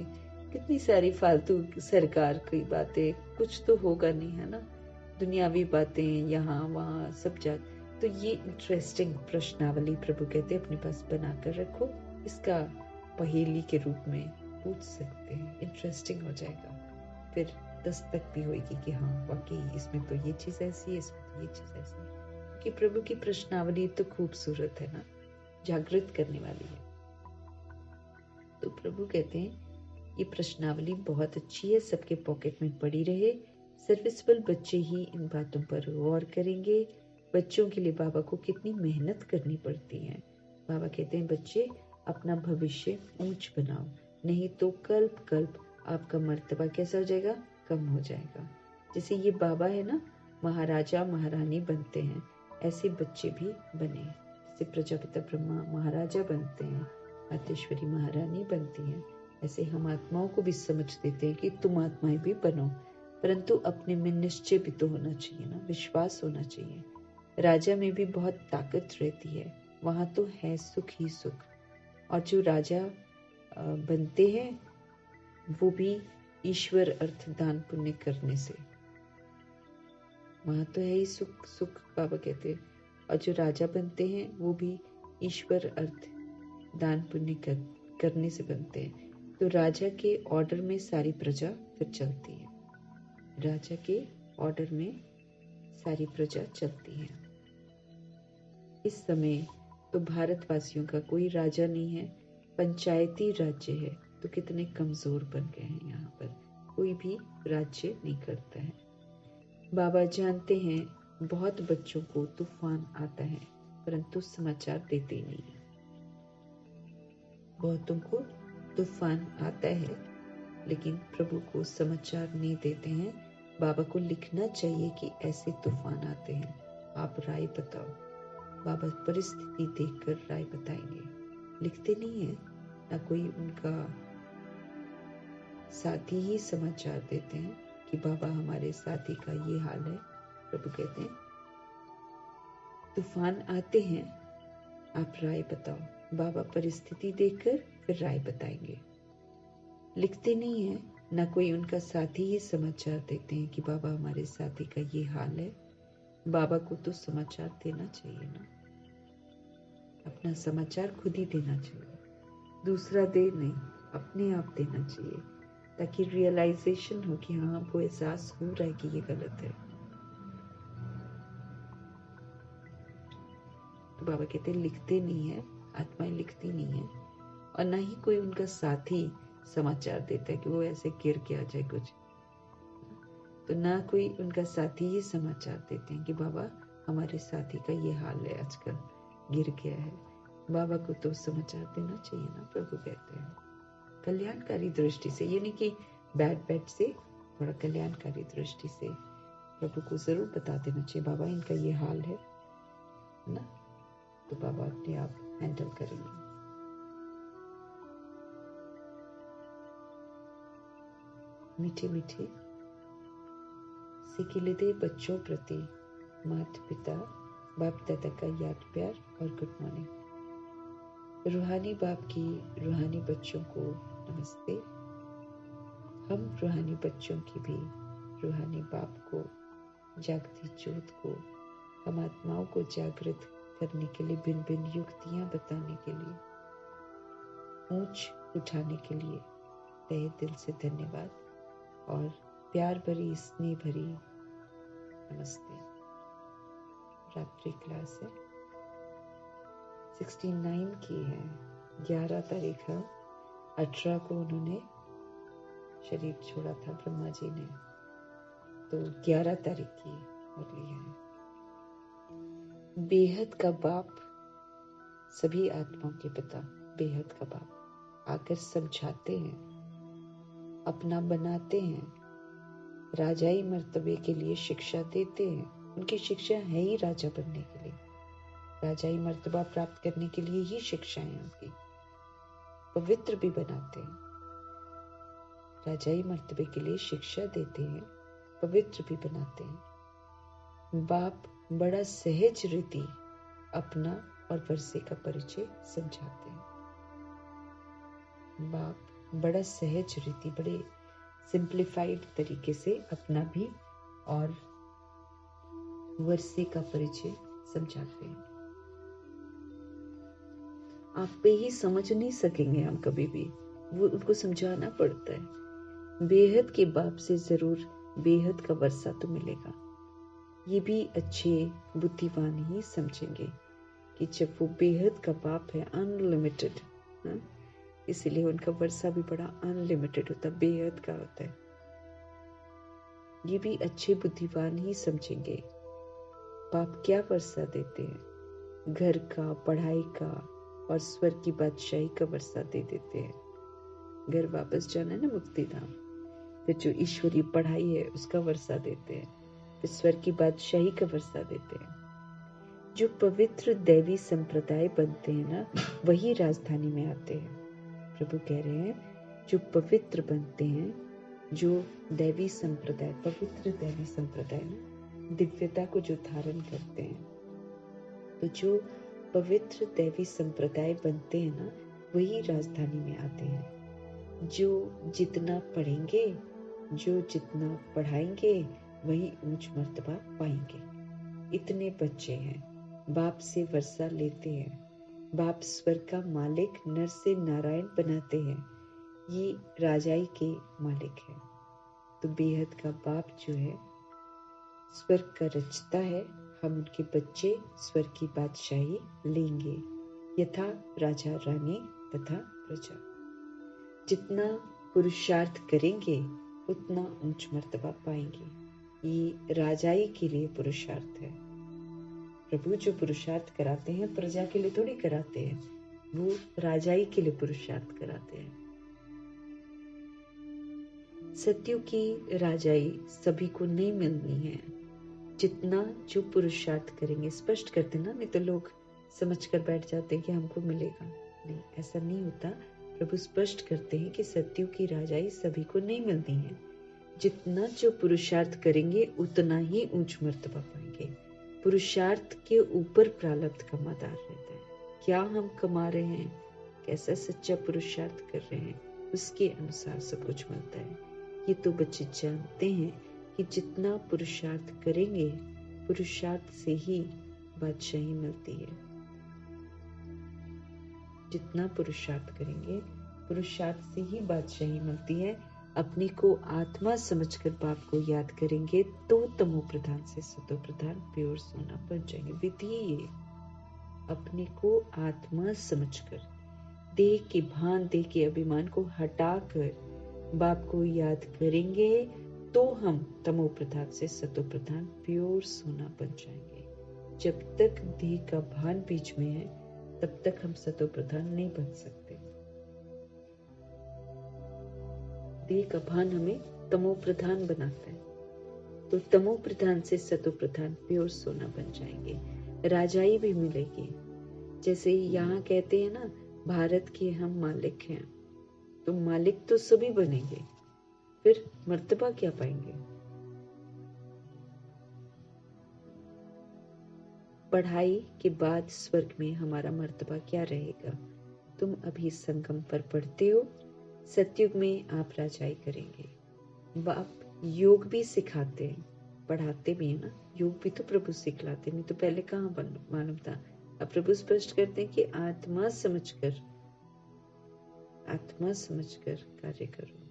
कितनी सारी फालतू सरकार की बातें, कुछ तो होगा नहीं, है ना। दुनियावी बातें यहाँ वहाँ सब जा। तो ये इंटरेस्टिंग प्रश्नावली प्रभु कहते हैं अपने पास बनाकर रखो। इसका पहेली के रूप में पूछ सकते हैं, इंटरेस्टिंग हो जाएगा। फिर दस्तक भी होगी कि हाँ वाकई इसमें तो ये चीज ऐसी है, इसमें तो ये चीज ऐसी है। क्योंकि प्रभु की प्रश्नावली तो खूबसूरत है ना, जागृत करने वाली है। तो प्रभु कहते हैं ये प्रश्नावली बहुत अच्छी है, सबके पॉकेट में पड़ी रहे। सर्विसेबल बच्चे ही इन बातों पर गौर करेंगे। बच्चों के लिए बाबा को कितनी मेहनत करनी पड़ती है। बाबा कहते हैं बच्चे अपना भविष्य ऊंच बनाओ, नहीं तो कल्प कल्प आपका मर्तबा कैसा हो जाएगा, कम हो जाएगा। जैसे ये बाबा है ना, महाराजा महारानी बनते हैं, ऐसे बच्चे भी बने। जैसे प्रजापिता ब्रह्मा महाराजा बनते हैं, मातेश्वरी महारानी बनती हैं, ऐसे हम आत्माओं को भी समझ देते हैं कि तुम आत्माएं भी बनो, परंतु अपने में निश्चय भी तो होना चाहिए ना, विश्वास होना चाहिए। राजा में भी बहुत ताकत रहती है, वहां तो है सुख ही सुख। और जो राजा बनते हैं वो भी ईश्वर अर्थ दान पुण्य करने से, वहां तो है ही सुख सुख, बाबा कहते हैं। और जो राजा बनते हैं वो भी ईश्वर अर्थ दान पुण्य करने से बनते हैं। तो राजा के ऑर्डर में सारी प्रजा फिर चलती है, राजा के ऑर्डर में सारी प्रजा चलती है। इस समय तो भारतवासियों का कोई राजा नहीं है, पंचायती राज्य है। तो कितने कमजोर बन गए हैं, यहाँ पर कोई भी राज्य नहीं करता है। बाबा जानते हैं बहुत बच्चों को तूफान आता है, परंतु समाचार देते नहीं है। बहुतों को तूफान आता है लेकिन प्रभु को समाचार नहीं देते हैं। बाबा को लिखना चाहिए कि ऐसे तूफान आते हैं, आप राय बताओ। बाबा परिस्थिति देखकर राय बताएंगे, लिखते नहीं है। ना कोई उनका साथी ही समाचार देते हैं कि बाबा हमारे साथी का ये हाल है। प्रभु कहते हैं तूफान आते हैं, आप राय बताओ। बाबा परिस्थिति देखकर फिर राय बताएंगे, लिखते नहीं है। ना कोई उनका साथी ही समाचार देते हैं कि बाबा हमारे साथी का ये हाल है। बाबा को तो समाचार देना चाहिए ना, अपना समाचार खुद ही देना चाहिए, दूसरा दे नहीं, अपने आप देना चाहिए, ताकि रियलाइजेशन हो कि हाँ वो एहसास हो रहा है कि ये गलत है। तो बाबा कहते हैं लिखते नहीं है, आत्माएं लिखती नहीं है। और ना ही कोई उनका साथी समाचार देता है कि वो ऐसे गिर के आ जाए कुछ। तो ना कोई उनका साथी ही समाचार देते हैं कि बाबा हमारे साथी का ये हाल है, आजकल गिर गया है। बाबा को तो समाचार देना चाहिए ना, प्रभु कहते हैं कल्याणकारी दृष्टि से, ये नहीं कि बैड से, थोड़ा कल्याणकारी दृष्टि से प्रभु को जरूर बता देना चाहिए बाबा इनका ये हाल है ना। तो बाबा अपने आप हैंडल करेंगे। मीठे मीठे सिकिलिदे बच्चों प्रति माता पिता बाप दादा का याद प्यार और गुड मॉर्निंग। रूहानी बाप की रूहानी बच्चों को नमस्ते। हम रूहानी बच्चों की भी रूहानी बाप को, जागती ज्योत को, हम आत्माओं को जागृत करने के लिए, भिन्न भिन्न युक्तियां बताने के लिए, ऊंच उठाने के लिए तहे दिल से धन्यवाद और प्यार भरी स्नेह भरी नमस्ते। रात्रि क्लास है 69 की है, 11 तारीख है, 18 को उन्होंने शरीर छोड़ा था ब्रह्मा जी ने, तो 11 तारीख की और लिया है। बेहद का बाप, सभी आत्माओं के पिता, बेहद का बाप आकर समझाते हैं, अपना बनाते हैं, राजाई मर्तबे के लिए शिक्षा देते हैं। उनकी शिक्षा है ही राजा बनने के लिए, राजाई मर्तबा प्राप्त करने के लिए ही शिक्षा है उनकी। पवित्र भी बनाते हैं, राजाई मर्तबे के लिए शिक्षा देते हैं, पवित्र भी बनाते हैं। बाप बड़ा सहज रीति अपना और वर्षे का परिचय समझाते हैं। बाप बड़ा सहज रीति, बड़े सिंप्लीफाइड तरीके से अपना भी और वर्षे का परिचय समझाते हैं। आप पे ही समझ नहीं सकेंगे हम कभी भी, वो उनको समझाना पड़ता है। बेहद के बाप से जरूर बेहद का वर्षा तो मिलेगा। ये भी अच्छे बुद्धिमान ही समझेंगे कि जब वो बेहद का बाप है, अनलिमिटेड, इसीलिए उनका वर्षा भी बड़ा अनलिमिटेड होता है, बेहद का होता है। ये भी अच्छे बुद्धिमान ही समझेंगे बाप क्या वर्षा देते हैं। घर का, पढ़ाई का और स्वर्ग की बादशाही का वर्षा दे देते हैं। घर वापस जाना है ना, मुक्ति धाम, फिर जो ईश्वरीय पढ़ाई है उसका वर्षा देते हैं, फिर स्वर्ग की बादशाही का वर्षा देते हैं। जो पवित्र दैवी संप्रदाय बनते हैं ना, वही राजधानी में आते हैं। प्रभु कह रहे हैं जो पवित्र बनते हैं, जो दैवी संप्रदाय, पवित्र दैवी संप्रदाय ना, दिव्यता को जो धारण करते हैं, तो जो पवित्र दैवी संप्रदाय बनते हैं ना, वही राजधानी में आते हैं। जो जितना पढ़ेंगे, जो जितना पढ़ाएंगे, वही ऊंच मर्तबा पाएंगे। इतने बच्चे हैं, बाप से वर्षा लेते हैं। बाप स्वर्ग का मालिक नर से नारायण बनाते हैं। ये राजाई के मालिक है। तो बेहद का बाप जो है स्वर्ग का रचता है। हम उनके बच्चे स्वर्ग की बादशाही लेंगे, यथा राजा रानी तथा प्रजा। जितना पुरुषार्थ करेंगे उतना ऊंच मर्तबा पाएंगे। ये राजाई के लिए पुरुषार्थ है। प्रभु जो पुरुषार्थ कराते हैं प्रजा के लिए थोड़ी कराते हैं, वो राजाई के लिए पुरुषार्थ कराते हैं। सत्युग की राजाई सभी को नहीं मिलनी है। जितना जो पुरुषार्थ करेंगे, स्पष्ट करते ना, नहीं तो लोग समझ कर बैठ जाते हैं कि हमको मिलेगा। नहीं, ऐसा नहीं होता। प्रभु स्पष्ट करते हैं कि सत्युग की राजाई सभी को नहीं मिलनी है। जितना जो पुरुषार्थ करेंगे उतना ही ऊंच मर्तबा पाएंगे। पुरुषार्थ के ऊपर प्रारब्ध का मदार रहता है। क्या हम कमा रहे हैं, कैसा सच्चा पुरुषार्थ कर रहे हैं, उसके अनुसार सब कुछ मिलता है। ये तो बच्चे जानते हैं कि जितना पुरुषार्थ करेंगे, पुरुषार्थ से ही बादशाही मिलती है। जितना पुरुषार्थ करेंगे, पुरुषार्थ से ही बादशाही मिलती है। अपने को आत्मा समझकर बाप को याद करेंगे तो तमो प्रधान से सतो प्रधान प्योर सोना बन जाएंगे। विधि ये, अपने को आत्मा समझकर, देह के भान, देह के अभिमान को हटाकर बाप को याद करेंगे तो हम तमो प्रधान से सतो प्रधान प्योर सोना बन जाएंगे। जब तक देह का भान बीच में है तब तक हम सतो प्रधान नहीं बन सकते। देह का भान हमें तमो प्रधान बनाता है। तो तमो प्रधान से सतो प्रधान प्योर सोना बन जाएंगे। राजाई भी मिलेगी। जैसे यहाँ कहते हैं ना, भारत के हम मालिक हैं, तो मालिक तो सभी बनेंगे, फिर मर्तबा क्या पाएंगे? पढ़ाई के बाद स्वर्ग में हमारा मर्तबा क्या रहेगा? तुम अभी संगम पर पढ़ते हो, सतयुग में आप राजाई करेंगे। बाप योग भी सिखाते हैं, पढ़ाते भी है ना। योग भी तो प्रभु सिखलाते, नहीं तो पहले कहाँ मालूम था। अब प्रभु स्पष्ट करते हैं कि आत्मा समझकर कार्य करो।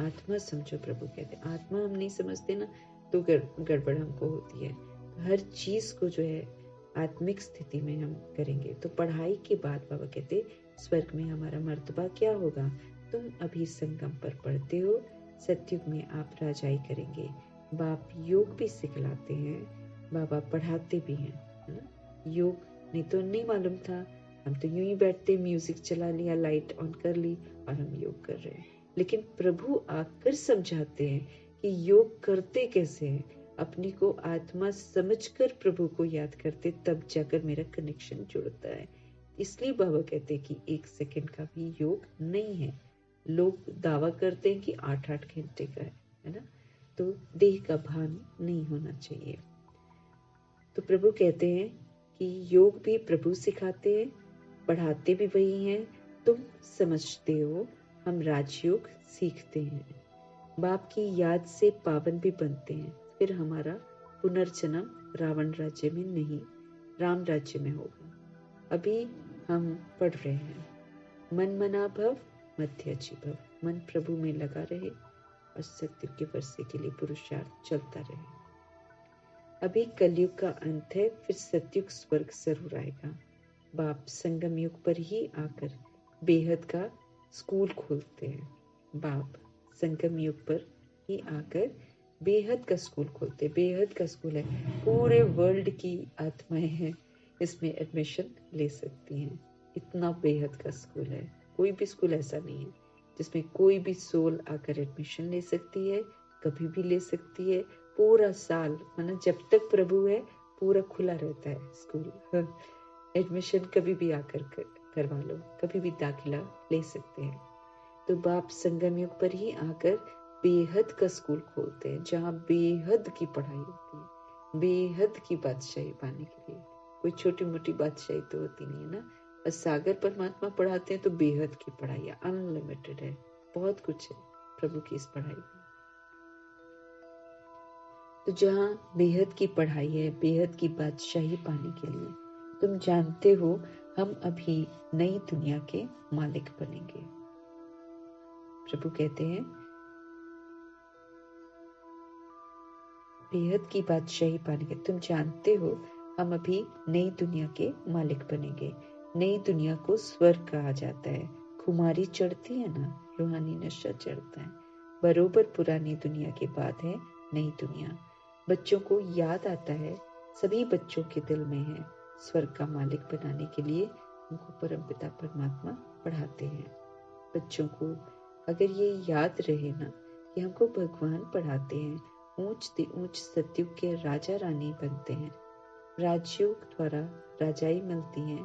आत्मा समझो, प्रभु कहते हैं। आत्मा हम नहीं समझते ना तो गड़बड़ हमको होती है। हर चीज को जो है आत्मिक स्थिति में हम करेंगे। तो पढ़ाई के बाद बाबा कहते स्वर्ग में हमारा मर्तबा क्या होगा? तुम अभी संगम पर पढ़ते हो, सतयुग में आप राजाई करेंगे। बाप योग भी सिखलाते हैं, बाबा पढ़ाते भी हैं, है ना। योग नहीं तो नहीं मालूम था, हम तो यूं ही बैठते, म्यूजिक चला लिया, लाइट ऑन कर ली और हम योग कर रहे हैं। लेकिन प्रभु आकर समझाते हैं कि योग करते कैसे हैं। अपनी को आत्मा समझकर प्रभु को याद करते, तब जाकर मेरा कनेक्शन जुड़ता है। इसलिए बाबा कहते हैं कि 1 सेकंड का भी योग नहीं है। लोग दावा करते हैं कि 8-8 घंटे का है ना। तो देह का भान नहीं होना चाहिए। तो प्रभु कहते हैं कि योग भी प्रभु सिखाते हैं, पढ़ाते भी वही हैं। तुम समझते हो, हम राजयोग सीखते हैं। बाप की याद से पावन भी बनते हैं। फिर हमारा पुनर्जन्म रावण राज्य में नहीं, राम राज्य में होगा। अभी हम पढ़ रहे हैं, मन मना भव मध्याजी भव। मन प्रभु में लगा रहे और सत्य के वर्षे के लिए पुरुषार्थ चलता रहे। अभी कलयुग का अंत है, फिर सतयुग स्वर्ग जरूर आएगा। बाप संगम युग पर ही आकर बेहद का स्कूल खोलते हैं। बाप संगम युग पर ही आकर बेहद का स्कूल खोलते। बेहद का स्कूल है, पूरे वर्ल्ड की आत्माएं हैं इसमें एडमिशन ले सकती हैं। इतना बेहद का स्कूल है। कोई भी स्कूल ऐसा नहीं है जिसमें कोई भी सोल आकर एडमिशन ले सकती है, कभी भी ले सकती है। पूरा साल मतलब जब तक प्रभु है पूरा खुला रहता है स्कूल। एडमिशन कभी भी आकर करवा लो, कभी भी दाखिला ले सकते हैं। तो बाप संगम युग पर ही आकर बेहद का स्कूल खोलते हैं, जहाँ बेहद की पढ़ाई होती है, बेहद की बादशाही पाने के लिए। कोई छोटी मोटी बादशाही तो होती नहीं है ना। और सागर परमात्मा पढ़ाते हैं तो बेहद की पढ़ाई है, अनलिमिटेड है, बहुत कुछ है प्रभु की इस पढ़ाई में। तो जहाँ बेहद की पढ़ाई है, बेहद की बादशाही पाने के लिए, तुम जानते हो हम अभी नई दुनिया के मालिक बनेंगे। प्रभु कहते हैं बेहद की बादशाही पाने के, तुम जानते हो हम अभी नई दुनिया के मालिक बनेंगे। नई दुनिया को स्वर्ग कहा जाता है। खुमारी चढ़ती है ना, रूहानी नशा चढ़ता है। बरोबर पुरानी दुनिया के बाद है नई दुनिया। बच्चों को याद आता है, सभी बच्चों के दिल में है। स्वर्ग का मालिक बनाने के लिए उनको परमपिता परमात्मा पढ़ाते हैं। बच्चों को अगर ये याद रहे ना कि हमको भगवान पढ़ाते हैं, ऊंच से ऊंच सतयुग के राजा रानी बनते हैं। राजयोग द्वारा राजाई मिलती है,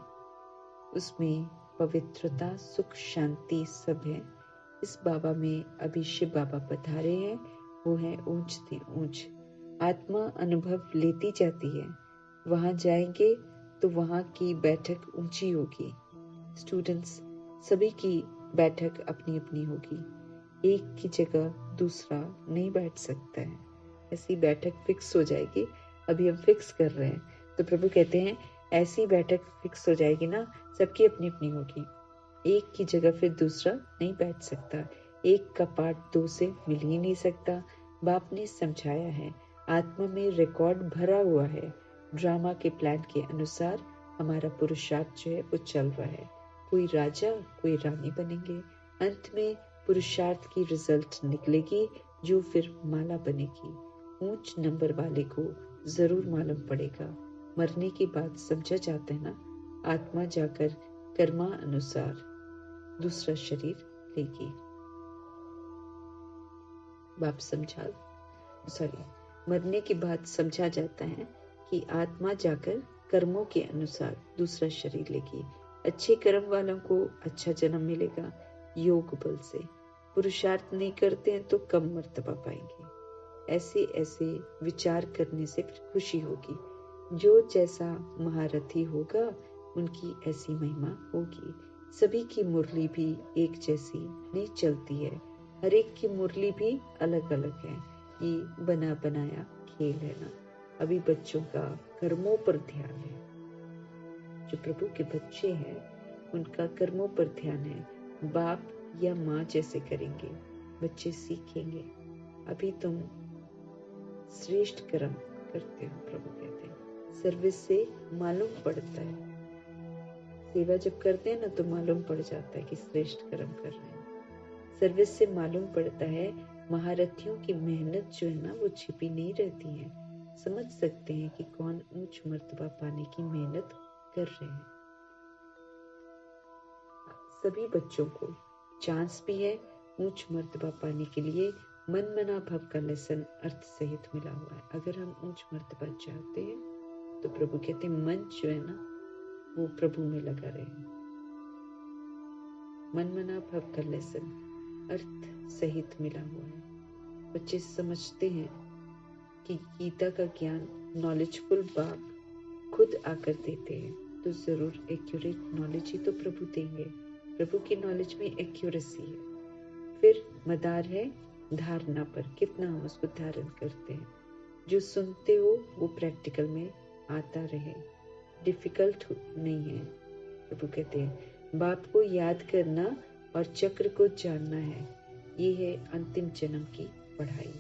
उसमें पवित्रता, सुख, शांति सब है। इस बाबा में अभी शिव बाबा पधारे हैं, वो है ऊंच से ऊंच। आत्मा अनुभव लेती जाती है। वहां जाएंगे तो वहां की बैठक ऊंची होगी। स्टूडेंट्स सभी की बैठक अपनी अपनी होगी। एक की जगह दूसरा नहीं बैठ सकता है, ऐसी बैठक फिक्स हो जाएगी। अभी हम फिक्स कर रहे हैं। तो प्रभु कहते हैं ऐसी बैठक फिक्स हो जाएगी ना, सबकी अपनी अपनी होगी। एक की जगह फिर दूसरा नहीं बैठ सकता। एक का पार्ट दो से मिल ही नहीं सकता। बाप ने समझाया है, आत्मा में रिकॉर्ड भरा हुआ है। ड्रामा के प्लान के अनुसार हमारा पुरुषार्थ जो है वो चल रहा है। कोई राजा कोई रानी बनेंगे। अंत में पुरुषार्थ की रिजल्ट निकलेगी, जो फिर माला बनेगी। ऊंच नंबर वाले को जरूर मालूम पड़ेगा। मरने की बात समझा जाता है ना, आत्मा जाकर कर्मा अनुसार दूसरा शरीर लेगी। बाप मरने की बात समझा जाता है कि आत्मा जाकर कर्मों के अनुसार दूसरा शरीर लेगी। अच्छे कर्म वालों को अच्छा जन्म मिलेगा योग बल से। पुरुषार्थ नहीं करते हैं तो कम मर्तबा पाएंगे। ऐसे ऐसे विचार करने से फिर खुशी होगी। जो जैसा महारथी होगा उनकी ऐसी महिमा होगी। सभी की मुरली भी एक जैसी नहीं चलती है, हर एक की मुरली भी अलग अलग है। ये बना बनाया खेल है ना। अभी बच्चों का कर्मों पर ध्यान है। जो प्रभु के बच्चे हैं उनका कर्मों पर ध्यान है। बाप या माँ जैसे करेंगे, बच्चे सीखेंगे। अभी तुम श्रेष्ठ कर्म करते हो, प्रभु कहते हैं। सर्विस से मालूम पड़ता है, सेवा जब करते हैं ना तो मालूम पड़ जाता है कि श्रेष्ठ कर्म कर रहे हैं। सर्विस से मालूम पड़ता है महारथियों की मेहनत जो है ना वो छिपी नहीं रहती है। समझ सकते हैं कि कौन ऊंच मर्तबा पाने की मेहनत कर रहे हैं। सभी बच्चों को चांस भी है ऊंच मर्तबा पाने के लिए। मन मना भव का लेसन अर्थ सहित मिला हुआ है। अगर हम ऊंच मर्तबा चाहते हैं तो प्रभु कहते हैं मन जो है ना वो प्रभु में लगा रहे। मन मना भव का लेसन अर्थ सहित मिला हुआ है। बच्चे समझते हैं कि गीता का ज्ञान नॉलेजफुल बाप खुद आकर देते हैं, तो जरूर एक्यूरेट नॉलेज ही तो प्रभु देंगे। प्रभु की नॉलेज में एक्यूरेसी है। फिर मदार है धारणा पर, कितना हम उसको धारण करते हैं। जो सुनते हो वो प्रैक्टिकल में आता रहे, डिफिकल्ट नहीं है। प्रभु कहते हैं बाप को याद करना और चक्र को जानना है, ये है अंतिम जन्म की पढ़ाई।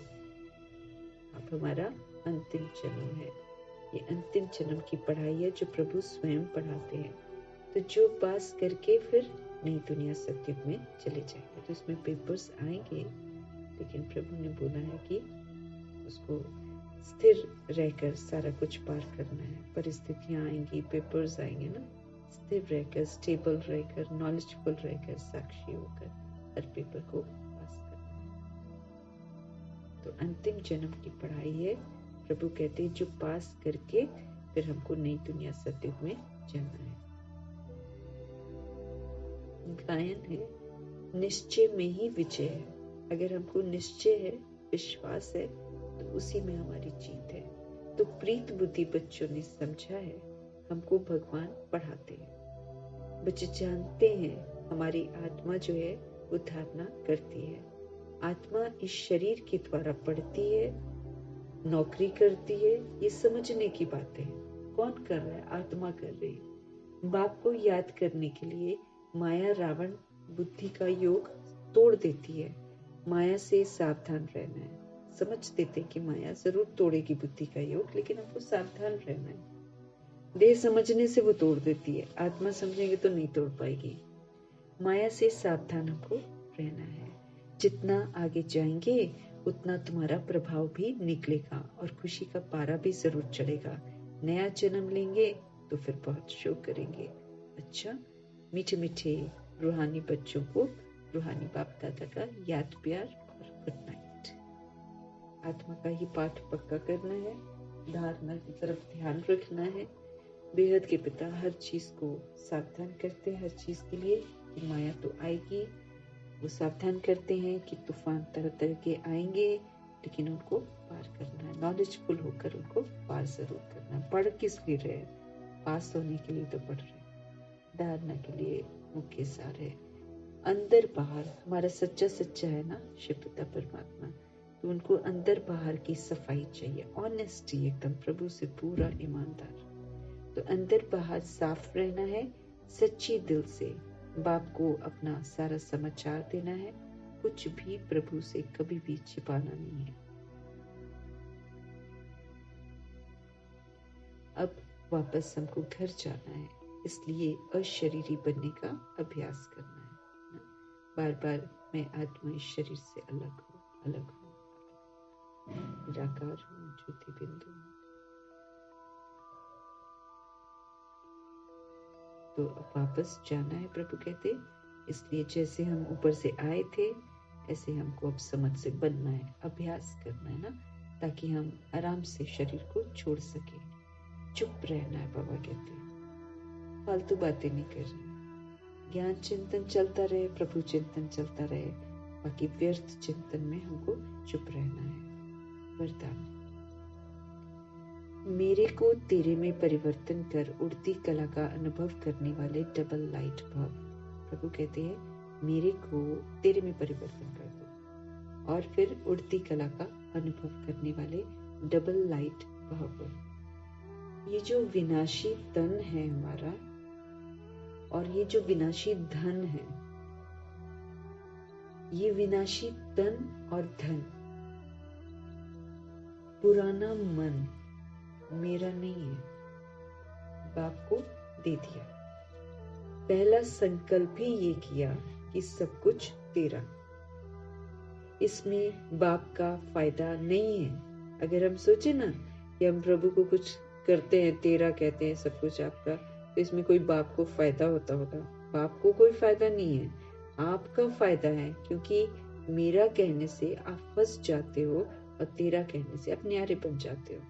अब हमारा अंतिम जन्म है, ये अंतिम जन्म की पढ़ाई है जो प्रभु स्वयं पढ़ाते हैं। तो जो पास करके फिर नई दुनिया सत्युग में चले जाएंगे, तो इसमें पेपर्स आएंगे, लेकिन प्रभु ने बोला है कि उसको स्थिर रहकर सारा कुछ पार करना है। परिस्थितियां आएंगी, पेपर्स आएंगे ना, स्थिर रहकर, स्टेबल रहकर, नॉलेजफुल रहकर, साक्षी होकर हर पेपर को पास करना है। तो अंतिम जन्म की पढ़ाई है। प्रभु कहते हैं जो पास करके फिर हमको नई दुनिया सत्युग में जाना है। गायन है निश्चय में ही विजय है। अगर हमको निश्चय है, विश्वास है, तो उसी में हमारी जीत है। तो प्रीत बुद्धि बच्चों ने समझा है, हमको भगवान पढ़ाते हैं। बच्चे जानते हैं हमारी आत्मा जो है वो धारणा करती है। आत्मा इस शरीर के द्वारा पढ़ती है, नौकरी करती है, ये समझने की बातें हैं। कौन कर रहा है? आत्मा कर रही है। बाप को याद करने के लिए माया रावण बुद्धि का योग तोड़ देती है। माया से सावधान रहना है। समझ देते कि माया जरूर तोड़ेगी बुद्धि का योग, लेकिन हमको सावधान रहना है। देह समझने से वो तोड़ देती है, आत्मा समझेंगे तो नहीं तोड़ पाएगी। माया से सावधान हमको रहना है। जितना आगे जाएंगे उतना तुम्हारा प्रभाव भी निकलेगा और खुशी का पारा भी जरूर चढ़ेगा। नया जन्म लेंगे तो फिर बहुत शो करेंगे। अच्छा, मीठे मीठे रूहानी बच्चों को रूहानी बाप दादा का याद प्यार और गुड नाइट। आत्मा का ही पाठ पक्का करना है, धारणा की तरफ ध्यान रखना है। बेहद के पिता हर चीज को सावधान करते हैं, हर चीज के लिए कि माया तो आएगी। वो सावधान करते हैं कि तूफान तरह तरह के आएंगे, लेकिन उनको पार करना है। नॉलेजफुल होकर उनको पार जरूर करना है। पढ़ किस लिए रहे? पास होने के लिए तो पढ़ रहे। धारणा के लिए मुख्य सार है अंदर बाहर। हमारा सच्चा है ना शिव पिता परमात्मा, तो उनको अंदर बाहर की सफाई चाहिए, ऑनेस्टी, एकदम प्रभु से पूरा ईमानदार। तो अंदर बाहर साफ रहना है, सच्ची दिल से बाप को अपना सारा समाचार देना है। कुछ भी प्रभु से कभी भी छिपाना नहीं है। अब वापस हमको घर जाना है, इसलिए अशरीरी बनने का अभ्यास करना है। बार बार मैं आत्मा इस शरीर से अलग हूँ, निराकार हूँ, ज्योति बिंदु हूँ। तो अब वापस जाना है, प्रभु कहते, इसलिए जैसे हम ऊपर से आए थे ऐसे हमको अब समझ से बनना है, अभ्यास करना है ना, ताकि हम आराम से शरीर को छोड़ सके। चुप रहना है, बाबा कहते हैं, फालतू बातें नहीं करनी। ज्ञान चिंतन चलता रहे, प्रभु चिंतन चलता रहे, बाकी व्यर्थ चिंतन में हमको चुप रहना है। वरदान, मेरे को तेरे में परिवर्तन कर उड़ती कला का अनुभव करने वाले डबल लाइट भव। प्रभु कहते हैं मेरे को तेरे में परिवर्तन कर दो और फिर उड़ती कला का अनुभव करने वाले डबल लाइट भव। ये जो विनाशी तन है हमारा और ये जो विनाशी धन है, ये विनाशी तन और धन, पुराना मन मेरा नहीं है, बाप को दे दिया। पहला संकल्प ही ये किया कि सब कुछ तेरा। इसमें बाप का फायदा नहीं है। अगर हम सोचे ना कि हम प्रभु को कुछ करते हैं, तेरा कहते हैं, सब कुछ आपका, तो इसमें कोई बाप को फायदा होता होगा? बाप को कोई फायदा नहीं है, आपका फायदा है, क्योंकि मेरा कहने से आप फंस जाते हो और तेरा कहने से आप न्यारे बन जाते हो।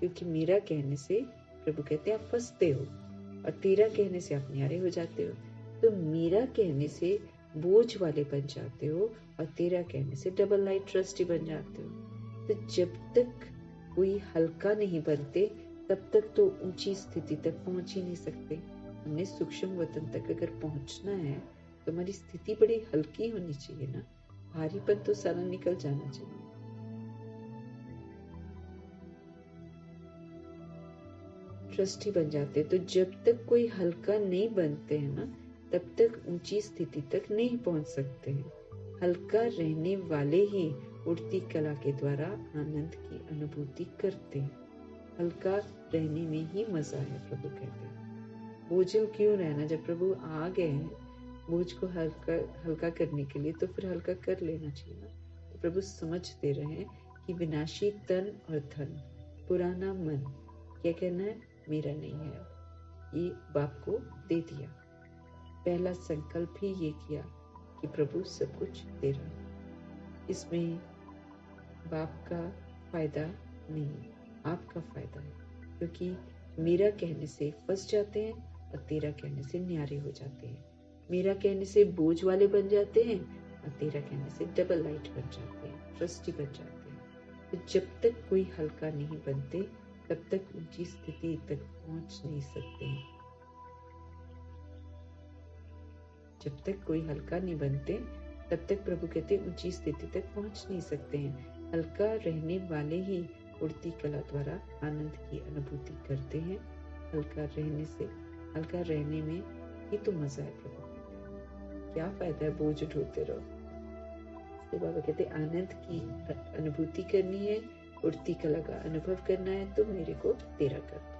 क्योंकि मेरा कहने से प्रभु कहते हैं आप फंसते हो और तेरा कहने से आप न्यारे हो जाते हो। तो मेरा कहने से बोझ वाले बन जाते हो और तेरा कहने से डबल लाइट ट्रस्टी बन जाते हो। तो जब तक कोई हल्का नहीं बनते तब तक तो ऊंची स्थिति तक पहुंच ही नहीं सकते। हमने सूक्ष्म वतन तक अगर पहुंचना है तो हमारी स्थिति बड़ी हल्की होनी चाहिए ना, भारीपन तो सारा निकल जाना चाहिए। ट्रस्टी बन जाते। तो जब तक कोई हल्का नहीं बनते हैं ना, तब तक ऊंची स्थिति तक नहीं पहुंच सकते हैं। हल्का रहने वाले ही उड़ती कला के द्वारा आनंद की अनुभूति करते हैं। हल्का रहने में ही मजा है, प्रभु कहते हैं। बोझिल क्यों रहना? जब प्रभु आ गए हैं बोझ को हल्का करने के लिए, तो फिर हल्का कर लेना चाहिए ना। तो प्रभु समझ दे रहे हैं कि विनाशी तन और धन, पुराना मन, क्या कहना है? मेरा नहीं है। ये बाप को दे दिया। पहला संकल्प ही ये किया कि प्रभु सब कुछ दे रहा है। इसमें बाप का फायदा नहीं, आपका फायदा है, क्योंकि मेरा कहने से फंस जाते हैं और तेरा कहने से न्यारे हो जाते हैं। मेरा कहने से बोझ वाले बन जाते हैं और तेरा कहने से डबल लाइट बन जाते हैं, ट्रस्टी बन जाते हैं। तो जब तक कोई हल्का नहीं बनते तब तक ऊंची स्थिति तक पहुंच नहीं सकते। जब तक कोई हल्का नहीं बनते तब तक प्रभु कहते ऊंची स्थिति तक पहुंच नहीं सकते हैं। हल्का रहने वाले ही उड़ती कला द्वारा आनंद की अनुभूति करते हैं। हल्का रहने में ही तो मजा है। प्रभु क्या फायदा है बोझ उठाते रहो? तो बाबा कहते आनंद की अनुभूति करनी है, उड़ती कला का अनुभव करना है, तो मेरे को तेरा कर दो,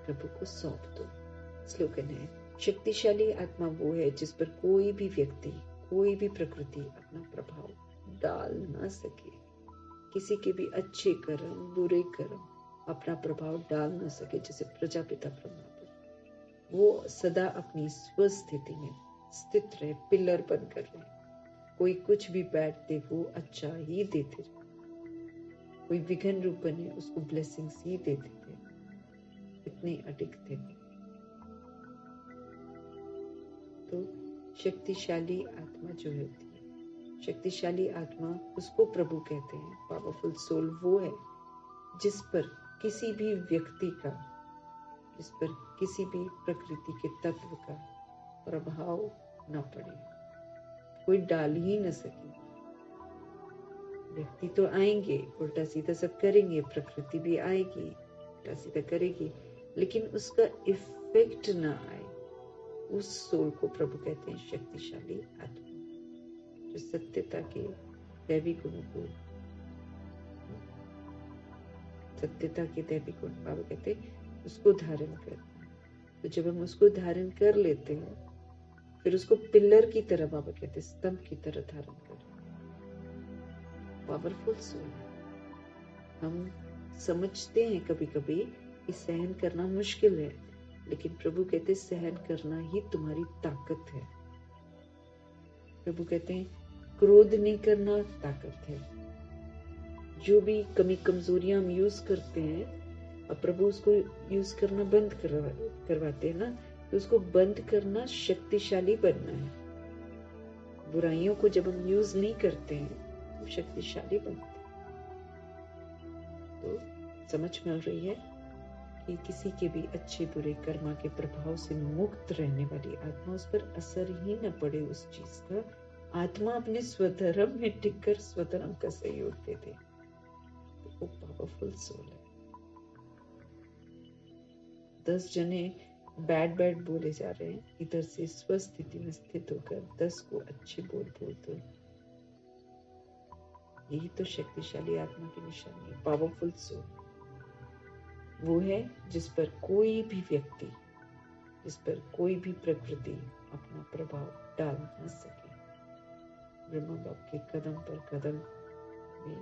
प्रभु को सौंप दो। स्लोगन है, शक्तिशाली आत्मा वो है जिस पर कोई भी व्यक्ति, कोई भी प्रकृति अपना प्रभाव डाल ना सके। किसी के भी अच्छे कर्म, बुरे कर्म अपना प्रभाव डाल ना सके। जैसे प्रजापिता ब्रह्मा पर, वो सदा अपनी स्वस्थिति में स्थित रहे, पिलर बनकर रहे। कोई कुछ भी बैठ दे वो अच्छा ही देते रहे, कोई विघन रूप बने उसको ब्लेसिंग्स ही देते थे। इतने अडिग थे। तो शक्तिशाली आत्मा जो होती है, शक्तिशाली आत्मा उसको प्रभु कहते हैं। पावरफुल सोल वो है जिस पर किसी भी व्यक्ति का, जिस पर किसी भी प्रकृति के तत्व का प्रभाव न पड़े, कोई डाल ही न सके। व्यक्ति तो आएंगे, उल्टा सीधा सब करेंगे, प्रकृति भी आएगी, उल्टा सीधा करेगी, लेकिन उसका इफेक्ट ना आए, उस सोल को प्रभु कहते हैं शक्तिशाली आत्मा, जो सत्यता के दैवी गुणों को, सत्यता के दैवी गुण बाबा कहते हैं उसको धारण करना है। तो जब हम उसको धारण कर लेते हैं, फिर उसको पिलर की तरह, बाबा कहते हैं स्तंभ की तरह धारण कर। Powerful soul. हम समझते हैं कभी कभी कि सहन करना मुश्किल है, लेकिन प्रभु कहते हैं सहन करना ही तुम्हारी ताकत है। प्रभु कहते हैं क्रोध नहीं करना ताकत है। जो भी कमी कमजोरियां हम यूज करते हैं, अब प्रभु उसको यूज करना बंद करवाते हैं ना, तो उसको बंद करना शक्तिशाली बनना है। बुराइयों को जब हम यूज नहीं करते हैं तो शक्तिशाली बनते हैं। तो समझ मिल रही है कि किसी के भी अच्छे बुरे कर्मा के प्रभाव से मुक्त रहने वाली आत्मा, उस पर असर ही न पड़े उस चीज का। आत्मा अपने स्वधर्म में टिककर स्वधर्म का सहयोग दे दे, तो वो पावरफुल सोल है। 10 जने बैड बोले जा रहे हैं, इधर से स्वस्थिति में स्थित होकर 10 को अच्छे बोल दो। यही तो शक्तिशाली आत्मा की निशानी है। पावरफुल सोल वो है जिस पर कोई भी व्यक्ति, जिस पर कोई भी प्रकृति अपना प्रभाव डाल न सके। ब्रह्मा बाप के कदम पर कदम में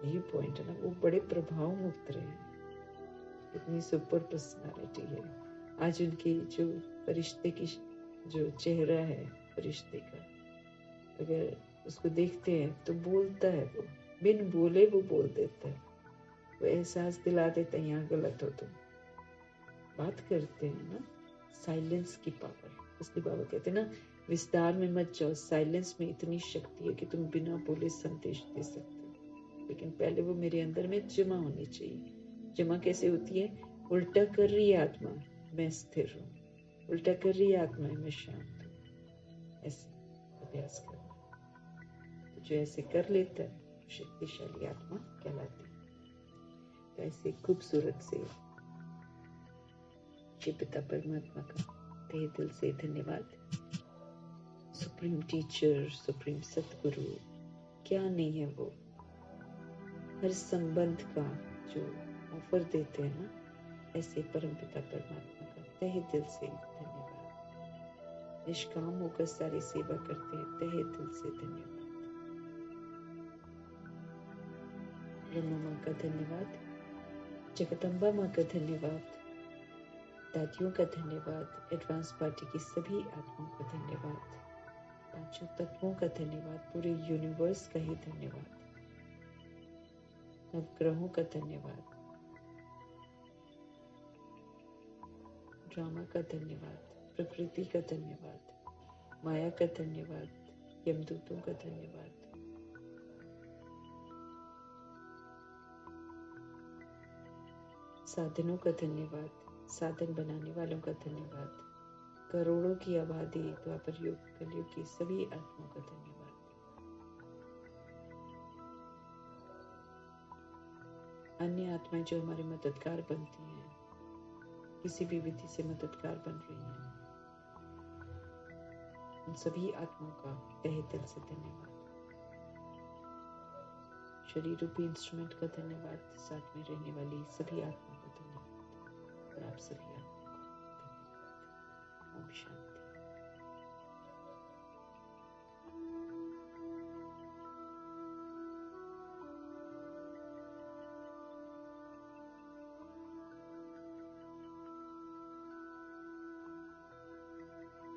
यही पॉइंट है ना, वो बड़े प्रभाव मुक्त रहे हैं। इतनी सुपर पर्सनालिटी है। आज उनके जो फरिश्ते की जो चेहरा है फरिश्ते का, अगर उसको देखते हैं तो बोलता है, वो बिन बोले वो बोल देता है, वो एहसास दिला देता है यहाँ गलत हो तुम। बात करते हैं ना, साइलेंस की पावर, इसलिए बाबा कहते हैं ना, विस्तार में मत जाओ, साइलेंस में इतनी शक्ति है कि तुम बिना बोले संदेश दे सकते हो। लेकिन पहले वो मेरे अंदर में जमा होनी चाहिए। जमा कैसे होती है? उल्टा कर रही है आत्मा, मैं स्थिर हूँ, उल्टा कर रही है आत्मा, मैं शांत हूँ। ऐसे अभ्यास करना, तो जो ऐसे कर लेता है शक्तिशाली आत्मा कहलाती है। तो ऐसे खूबसूरत से पिता परमात्मा का तहे दिल से धन्यवाद। सुप्रीम टीचर, सुप्रीम सतगुरु, क्या नहीं है वो, हर संबंध का जो ऑफर देते हैं ना, ऐसे परम पिता परमात्मा का तहे दिल से धन्यवाद। निष्काम होकर सारी सेवा करते हैं, तहे दिल से धन्यवाद। ब्रह्मा माँ का धन्यवाद, जगदम्बा माँ का धन्यवाद, दादियों का धन्यवाद, एडवांस पार्टी की सभी आत्माओं का धन्यवाद, पांचों तत्वों का धन्यवाद, पूरे यूनिवर्स का ही धन्यवाद, नवग्रहों का धन्यवाद, ड्रामा का धन्यवाद, प्रकृति का धन्यवाद, माया का धन्यवाद, यमदूतों का धन्यवाद, साधनों का धन्यवाद, साधन बनाने वालों का धन्यवाद, करोड़ों की आबादी द्वापर युग कलयुग की सभी आत्माओं का धन्यवाद। अन्य आत्माएं जो हमारे मददगार बनती हैं, किसी भी विधि से मददगार बन रही हैं, उन सभी आत्माओं का तहे दिल से धन्यवाद। शरीर रूपी इंस्ट्रूमेंट का धन्यवाद, साथ में रहने वाली सभी आत्माओं का धन्यवाद, और आप सभी आत्माओं का धन्यवाद। ओम शांति।